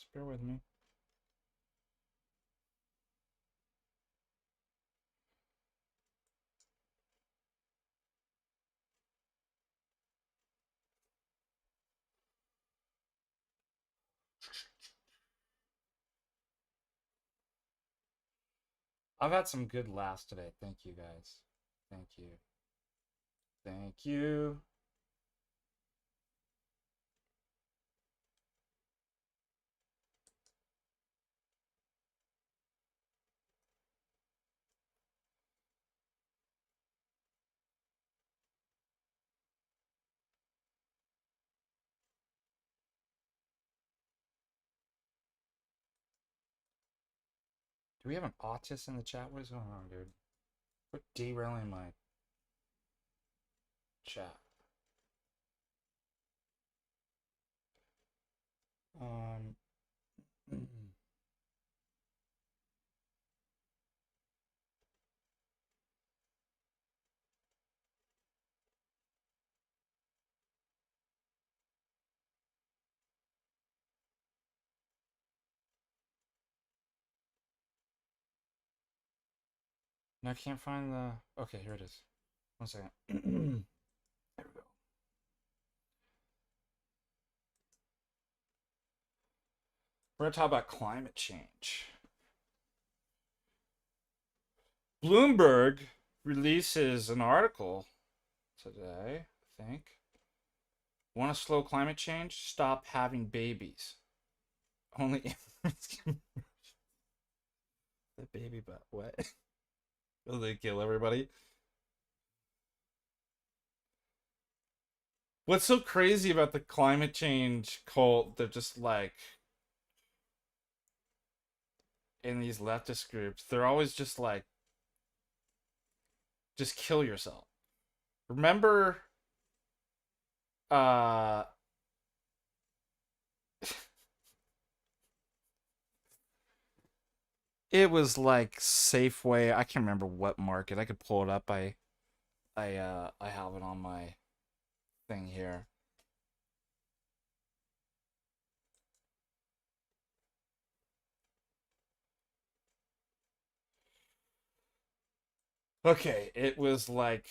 Just bear with me. I've had some good laughs today. Thank you, guys. Thank you. Thank you. Do we have an autist in the chat? What is going on, dude? Quit derailing my chat. Um. No, I can't find the. Okay, here it is. 1 second. There we go. We're going to talk about climate change. Bloomberg releases an article today, I think. Want to slow climate change? Stop having babies. Only immigrants can. The baby butt. What? Will they kill everybody? What's so crazy about the climate change cult? They're just like, in these leftist groups, they're always just like, just kill yourself. Remember, it was like Safeway. I can't remember what market. I could pull it up. I have it on my thing here. Okay, it was like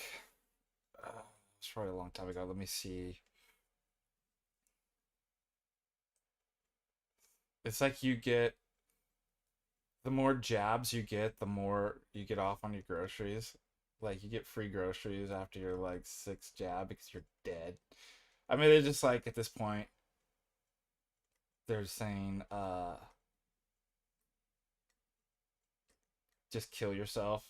it's probably a long time ago. Let me see. It's like you get the more jabs you get, the more you get off on your groceries. Like you get free groceries after your like 6th jab because you're dead. I mean, they're just like at this point, they're saying, just kill yourself.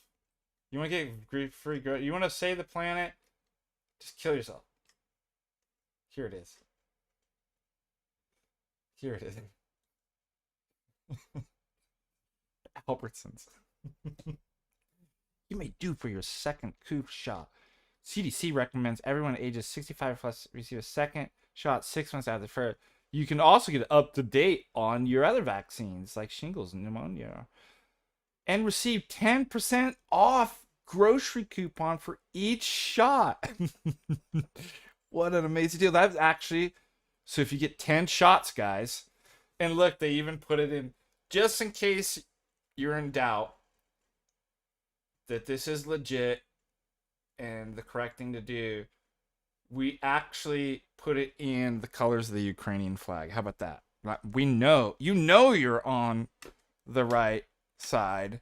You want to get free groceries? You want to save the planet? Just kill yourself. Here it is. Here it is. Albertsons. You may do for your second coup shot. CDC recommends everyone ages 65 plus receive a second shot 6 months after the first. You can also get up to date on your other vaccines like shingles and pneumonia. And receive 10% off grocery coupon for each shot. What an amazing deal. That's actually, so if you get 10 shots, guys, and look, they even put it in, just in case you're in doubt that this is legit and the correct thing to do, we actually put it in the colors of the Ukrainian flag. How about that? We know, you're on the right side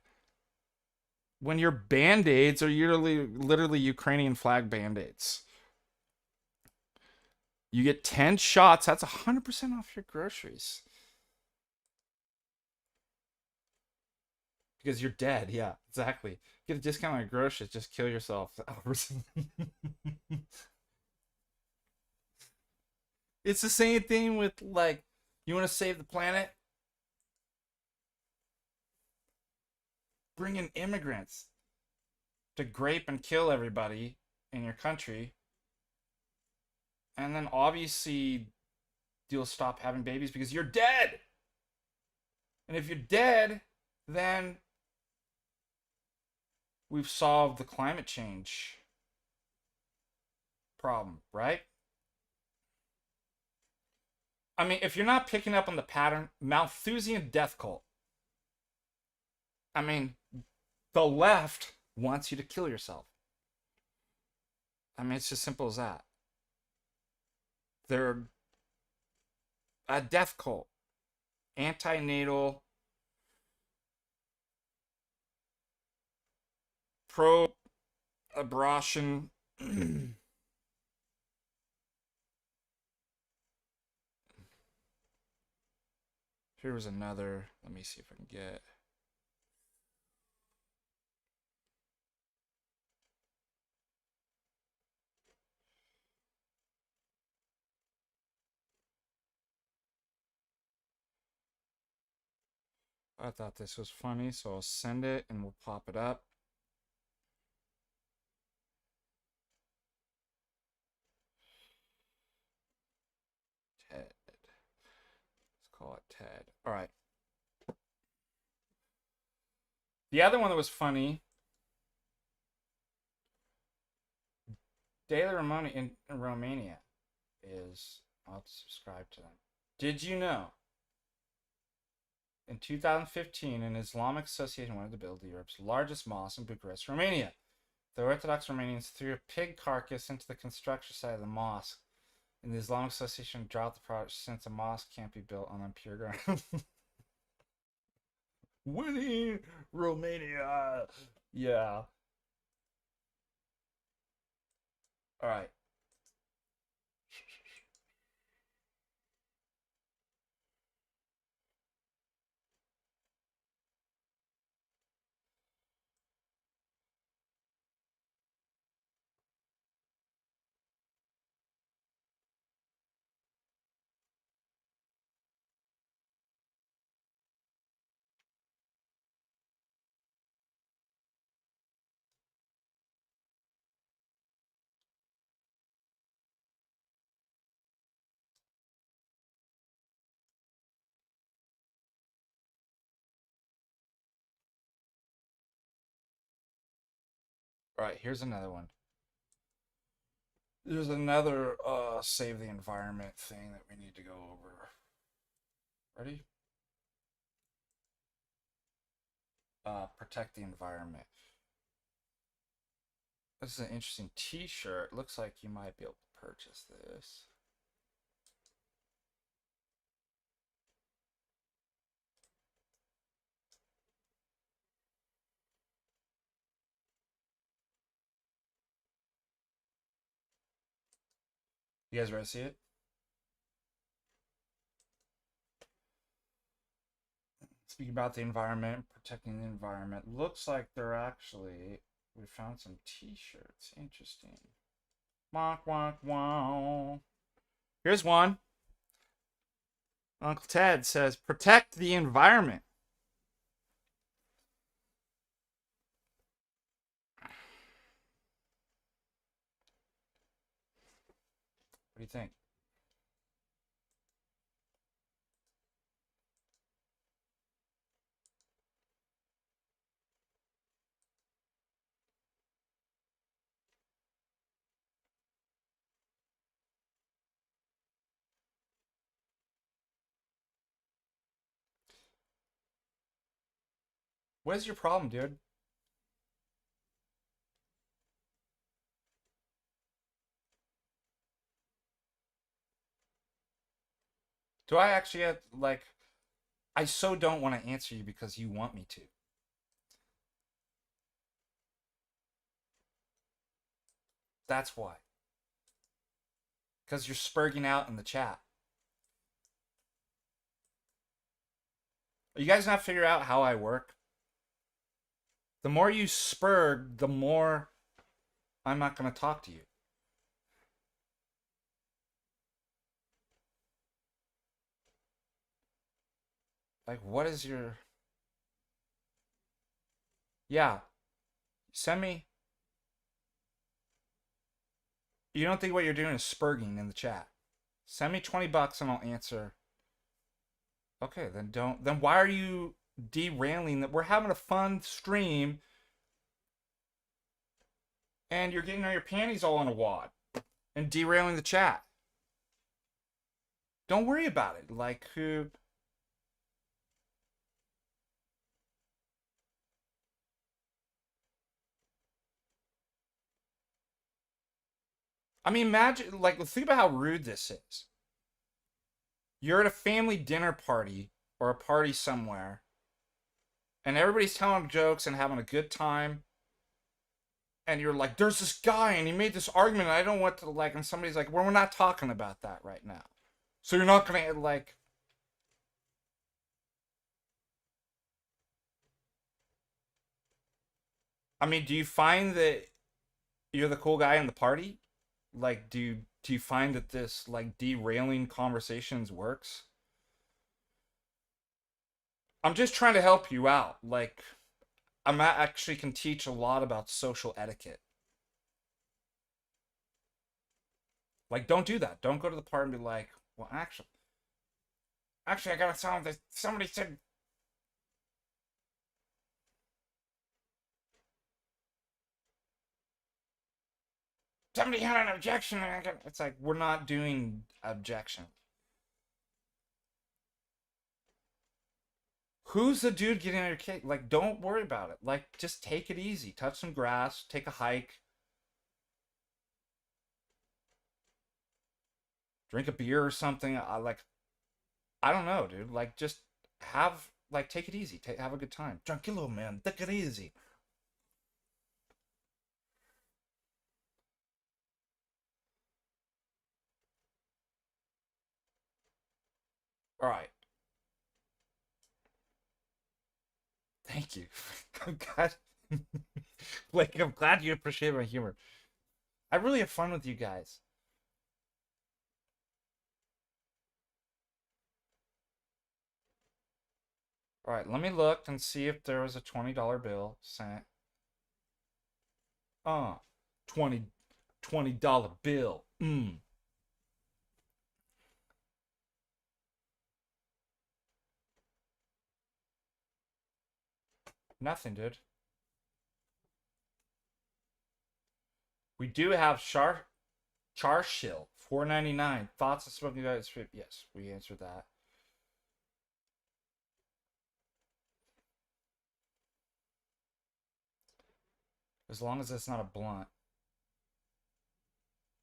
when your band-aids are literally Ukrainian flag band-aids. You get 10 shots. That's 100% off your groceries. Because you're dead. Yeah, exactly. Get a discount on your groceries. Just kill yourself. It's the same thing with, like, you want to save the planet? Bring in immigrants to grape and kill everybody in your country. And then obviously you'll stop having babies because you're dead. And if you're dead, then we've solved the climate change problem, right? I mean, if you're not picking up on the pattern, Malthusian death cult. I mean, the left wants you to kill yourself. I mean, it's as simple as that. They're a death cult, antinatal, pro-abortion. Here was another. Let me see if I can get. I thought this was funny, so I'll send it and we'll pop it up. Ted. Let's call it Ted. All right. The other one that was funny, Daily Romani in Romania is, I'll subscribe to them. Did you know? In 2015, an Islamic association wanted to build Europe's largest mosque in Bucharest, Romania. The Orthodox Romanians threw a pig carcass into the construction site of the mosque, and the Islamic Association dropped the project since a mosque can't be built on impure ground. Winning Romania. Yeah. All right. All right, here's another one. There's another save the environment thing that we need to go over. Ready? Protect the environment. This is an interesting t-shirt. Looks like you might be able to purchase this. You guys ready to see it? Speaking about the environment, protecting the environment. Looks like they're actually, we found some t-shirts. Interesting. Wonk, wonk, wow. Here's one. Uncle Ted says, protect the environment. What do you think? What is your problem, dude? Do I actually have, like, I so don't want to answer you because you want me to. That's why. Because you're spurging out in the chat. You guys not figure out how I work? The more you spurg, the more I'm not going to talk to you. Like, what is your... Yeah. Send me... You don't think what you're doing is spurging in the chat. Send me $20 and I'll answer. Okay, then don't... Then why are you derailing that? We're having a fun stream and you're getting your panties all in a wad and derailing the chat. Don't worry about it. Like, who... I mean, imagine, like, think about how rude this is. You're at a family dinner party or a party somewhere, and everybody's telling jokes and having a good time, and you're like, there's this guy, and he made this argument, and I don't want to, like, and somebody's like, well, we're not talking about that right now. So you're not gonna, like... I mean, do you find that you're the cool guy in the party? Like, do you find that this, like, derailing conversations works? I'm just trying to help you out. Like, actually can teach a lot about social etiquette. Like, don't do that. Don't go to the party and be like, well, actually, I gotta tell them that somebody said... Somebody had an objection. It's like, we're not doing objection. Who's the dude getting your cake? Like, don't worry about it. Like, just take it easy. Touch some grass. Take a hike. Drink a beer or something. I don't know, dude. Like, just take it easy. Have a good time. Tranquilo, man. Take it easy. All right. Thank you. I'm glad. Like, I'm glad you appreciate my humor. I really have fun with you guys. All right, let me look and see if there was a $20 bill sent. 20 $20 bill. Nothing, dude. We do have Charshill, $4.99. Thoughts on smoking guys? Yes, we answered that. As long as it's not a blunt.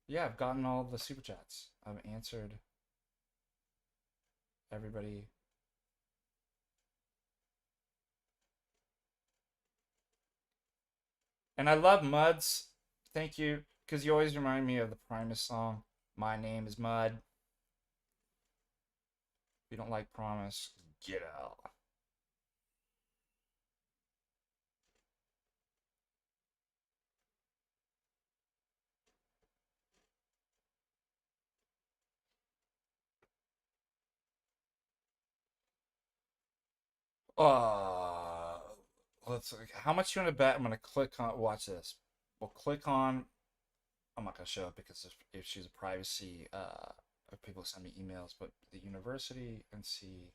Yeah, I've gotten all the super chats. I've answered everybody. And I love Muds. Thank you, because you always remind me of the Primus song. My name is Mud. If you don't like Promise, get out. Uh, let's. How much you want to bet? I'm gonna click on. Watch this. We'll click on. I'm not gonna show it because if she's a privacy, if people send me emails, but the university and see.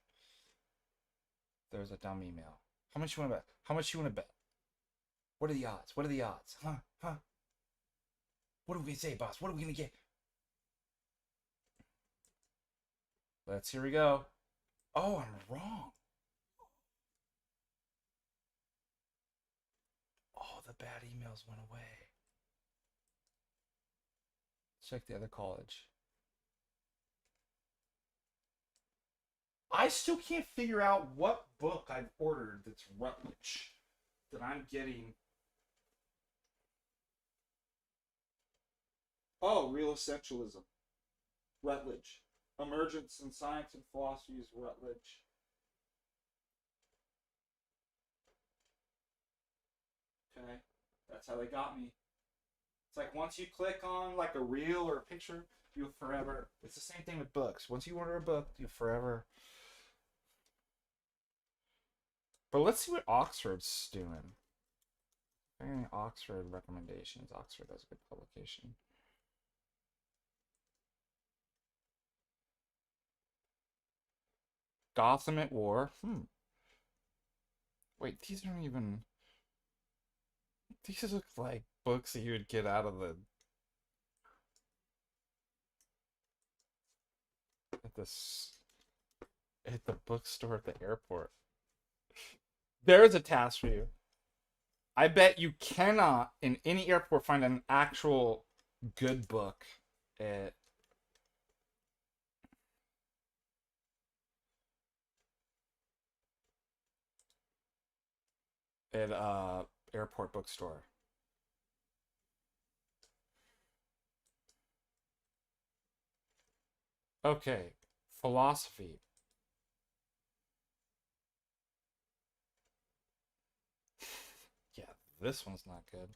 There's a dumb email. How much you want to bet? How much you want to bet? What are the odds? What are the odds? Huh? What are we gonna say, boss? What are we gonna get? Here we go. Oh, I'm wrong. Oh, the bad emails went away. Check the other college. I still can't figure out what book I've ordered that's Rutledge that I'm getting. Oh, Real Essentialism. Rutledge. Emergence in Science and Philosophy is Rutledge. Okay, that's how they got me. It's like once you click on like a reel or a picture, you'll forever. It's the same thing with books. Once you order a book, you'll forever. But let's see what Oxford's doing. Any Oxford recommendations? Oxford has a good publication. Gotham at War. Wait, these aren't even. These look like books that you would get out of the at the bookstore at the airport. There's a task for you. I bet you cannot in any airport find an actual good book at airport bookstore. Okay, philosophy. Yeah, this one's not good.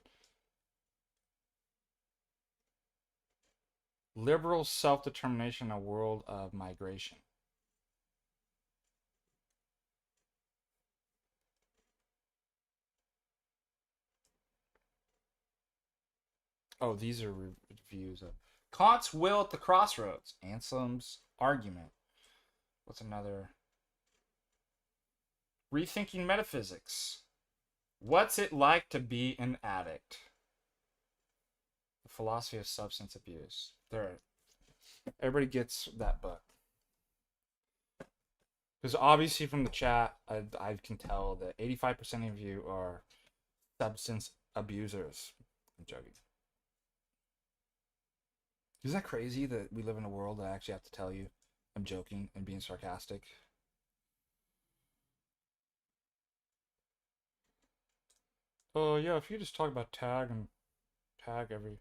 Liberal self-determination in a world of migration. Oh, these are reviews of Kant's Will at the Crossroads. Anselm's Argument. What's another? Rethinking Metaphysics. What's it like to be an addict? The Philosophy of Substance Abuse. There. Everybody gets that book. Because obviously from the chat, I can tell that 85% of you are substance abusers. I'm joking. Isn't that crazy that we live in a world that I actually have to tell you I'm joking and being sarcastic? Oh, yeah, if you just talk about tag every...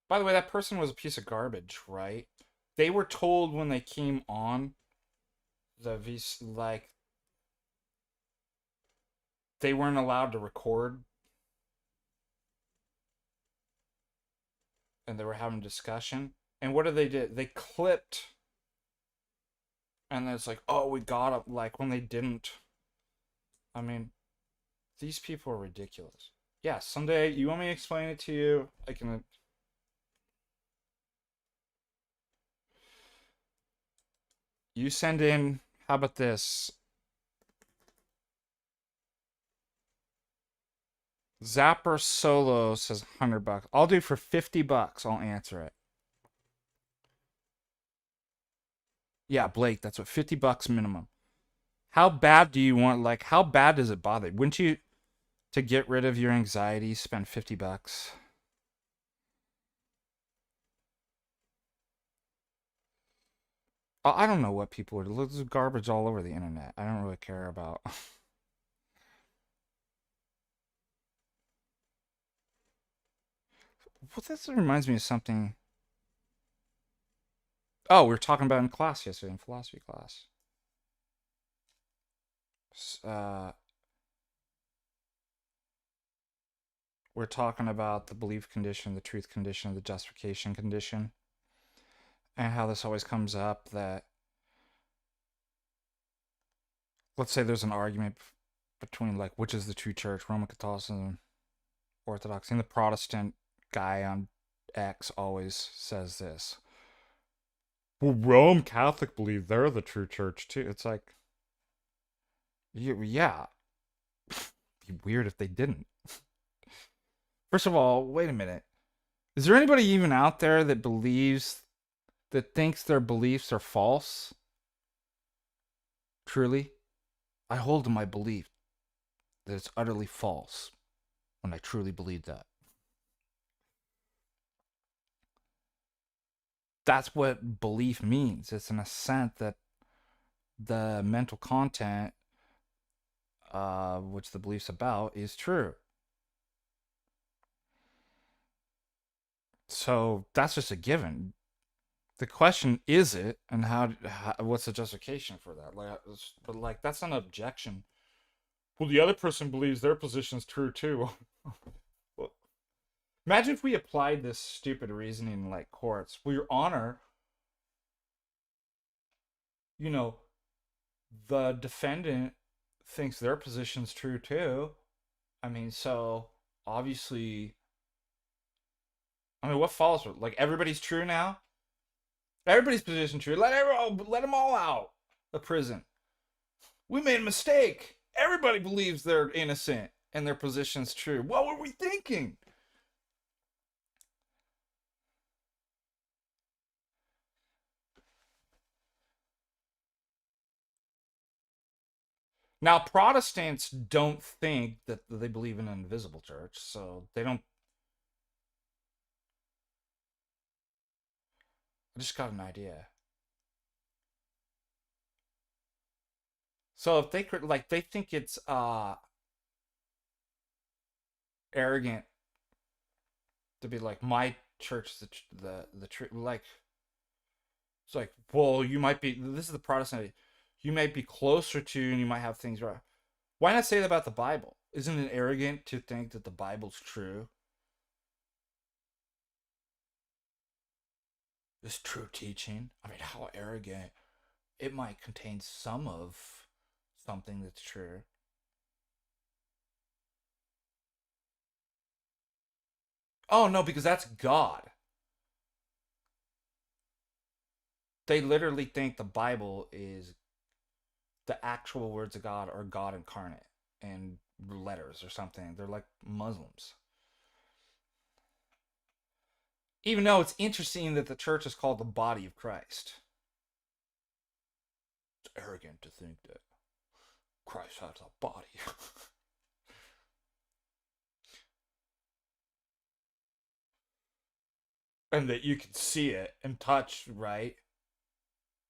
By the way, that person was a piece of garbage, right? They were told when they came on the VC, like, they weren't allowed to record. And they were having a discussion. And what did they do? They clipped. And it's like, oh, we got it. Like, when they didn't. I mean, these people are ridiculous. Yeah, someday, you want me to explain it to you? I can... You send in, how about this? Zapper Solo says $100. I'll do for $50. I'll answer it. Yeah, Blake, that's what, $50 minimum. How bad do you want, like, how bad does it bother? Wouldn't you, to get rid of your anxiety, spend $50? I don't know what people are. There's garbage all over the internet. I don't really care about. Well, this reminds me of something. Oh, we were talking about in class yesterday, in philosophy class. We're talking about the belief condition, the truth condition, the justification condition, and how this always comes up that, let's say there's an argument between, like, which is the true church, Roman Catholicism, Orthodoxy, and the Protestant guy on X always says this. Well, Rome Catholic believe they're the true church too. It's like, yeah. Be weird if they didn't. First of all, wait a minute. Is there anybody even out there that thinks their beliefs are false? Truly? I hold to my belief that it's utterly false when I truly believe that. That's what belief means. It's an assent that the mental content, which the belief's about, is true. So that's just a given. The question is it, and what's the justification for that? But like, that's not an objection. Well, the other person believes their position's true too. Well, imagine if we applied this stupid reasoning in, like, courts. Well, Your Honor, you know, the defendant thinks their position's true too. I mean, so obviously, I mean, what follows? Like, everybody's true now? Everybody's position true. Let them all out of prison. We made a mistake. Everybody believes they're innocent. and their position's true. What were we thinking? Now, Protestants don't think that they believe in an invisible church, so they don't. I just got an idea. So if they could, like, they think it's arrogant to be like my church, the like. It's like, well, you might be. This is the Protestant. You might be closer to, and you might have things right. Why not say that about the Bible? Isn't it arrogant to think that the Bible's true? It's true teaching. I mean, how arrogant. It might contain some of something that's true. Oh, no, because that's God. They literally think the Bible is the actual words of God or God incarnate and letters or something. They're like Muslims. Even though it's interesting that the church is called the body of Christ. It's arrogant to think that Christ has a body. And that you can see it and touch, right?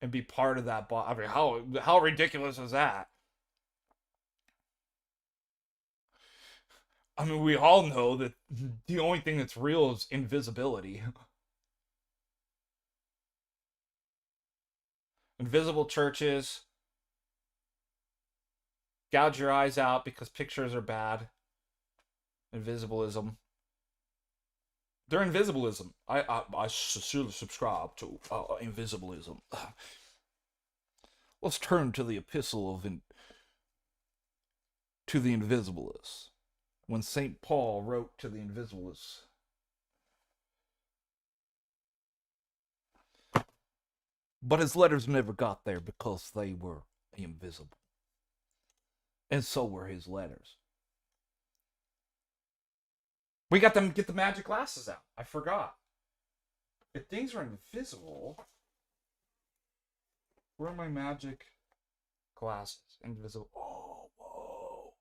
And be part of that body. I mean, how ridiculous is that? I mean, we all know that the only thing that's real is invisibility. Invisible churches gouge your eyes out because pictures are bad. Invisibilism. They're invisibilism. I sincerely subscribe to invisibilism. Let's turn to the epistle of to the invisibilists. When St. Paul wrote to the invisibilists, but his letters never got there because they were invisible. And so were his letters. We got them get the magic glasses out. I forgot. If things are invisible, where are my magic glasses? Invisible. Oh, whoa.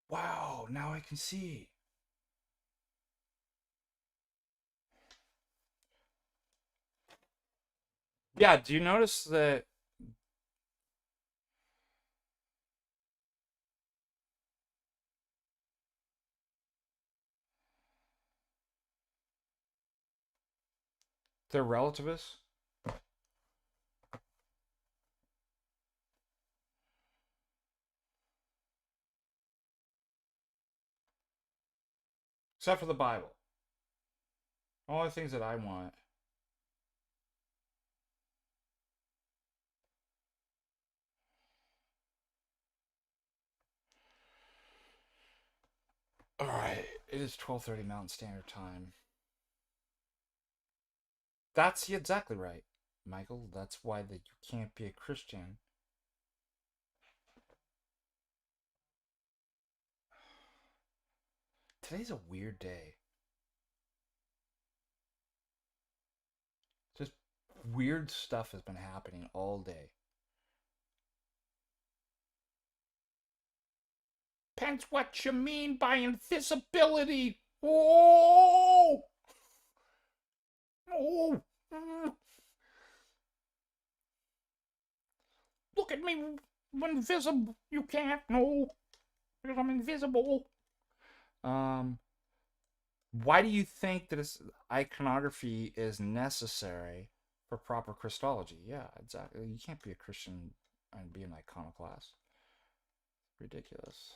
Wow, now I can see. Yeah, do you notice that they're relativists? Except for the Bible. All the things that I want. Alright, it is 12:30 Mountain Standard Time. That's exactly right, Michael. That's why that you can't be a Christian. Today's a weird day. Just weird stuff has been happening all day. Depends what you mean by invisibility. Oh! Oh! Look at me. I'm invisible. You can't. No. Because I'm invisible. Why do you think that iconography is necessary for proper Christology? Yeah, exactly. You can't be a Christian and be an iconoclast. Ridiculous.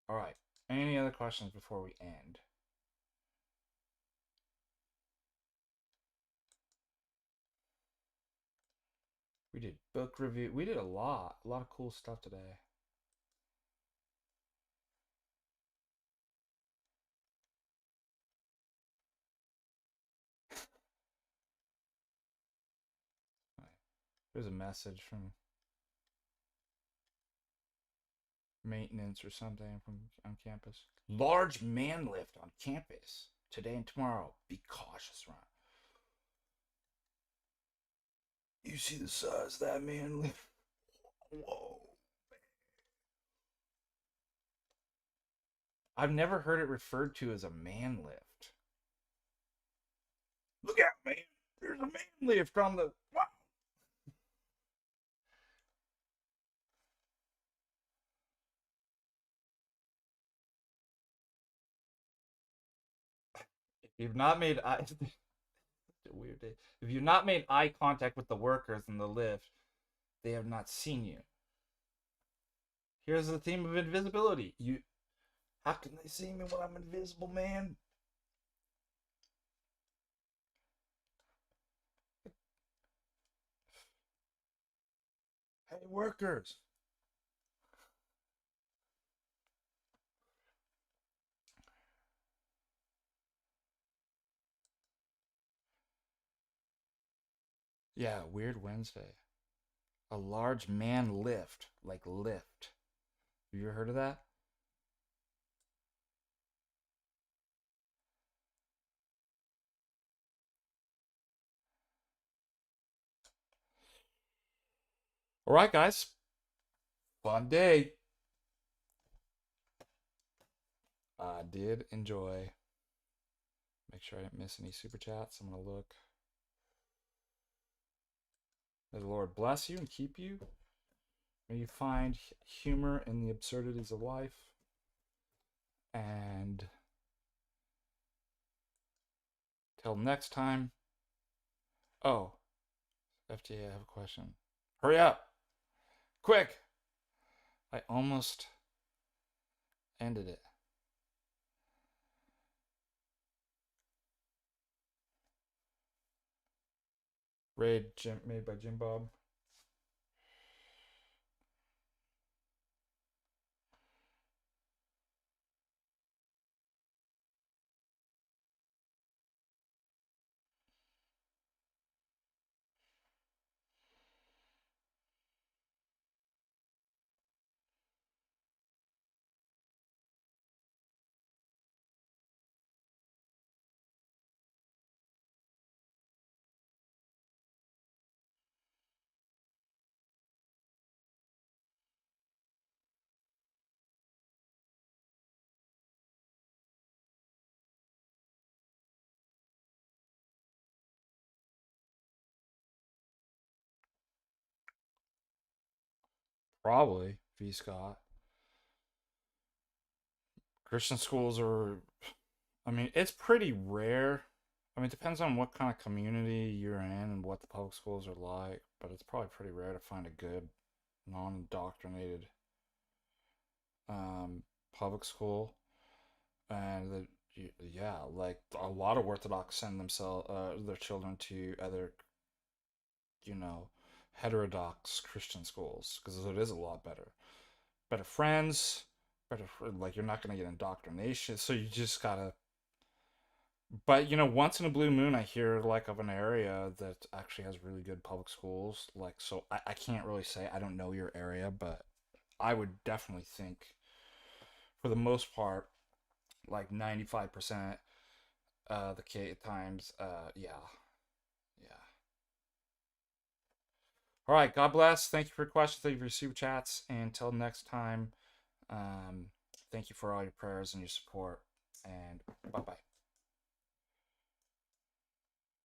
All right. Any other questions before we end? We did book review. We did a lot of cool stuff today. There's a message from maintenance or something from on campus. Large man lift on campus today and tomorrow. Be cautious, Ron. You see the size of that man lift? Whoa. I've never heard it referred to as a man lift. Look out, man. There's a man lift on the... Wow. If you've not made eye... Weird day. If you've not made eye contact with the workers in the lift, they have not seen you. Here's the theme of invisibility. How can they see me when I'm invisible, man? Hey, workers. Yeah, Weird Wednesday. A large man lift, like lift. Have you ever heard of that? All right, guys. Fun day. I did enjoy. Make sure I didn't miss any super chats. I'm going to look. May the Lord bless you and keep you. May you find humor in the absurdities of life. And till next time. Oh, FTA, I have a question. Hurry up. Quick. I almost ended it. Raid made by Jim Bob. Probably, V. Scott. Christian schools are, I mean, it's pretty rare. I mean, it depends on what kind of community you're in and what the public schools are like, but it's probably pretty rare to find a good, non-indoctrinated public school. And yeah, like a lot of Orthodox send their children to other, heterodox Christian schools because it is a lot better. Better friends, like you're not gonna get indoctrination, so you just gotta. But once in a blue moon, I hear like of an area that actually has really good public schools. Like, so I can't really say I don't know your area, but I would definitely think, for the most part, like 95% the times, yeah. All right, God bless. Thank you for your questions. Thank you for your super chats. And until next time, thank you for all your prayers and your support. And bye bye.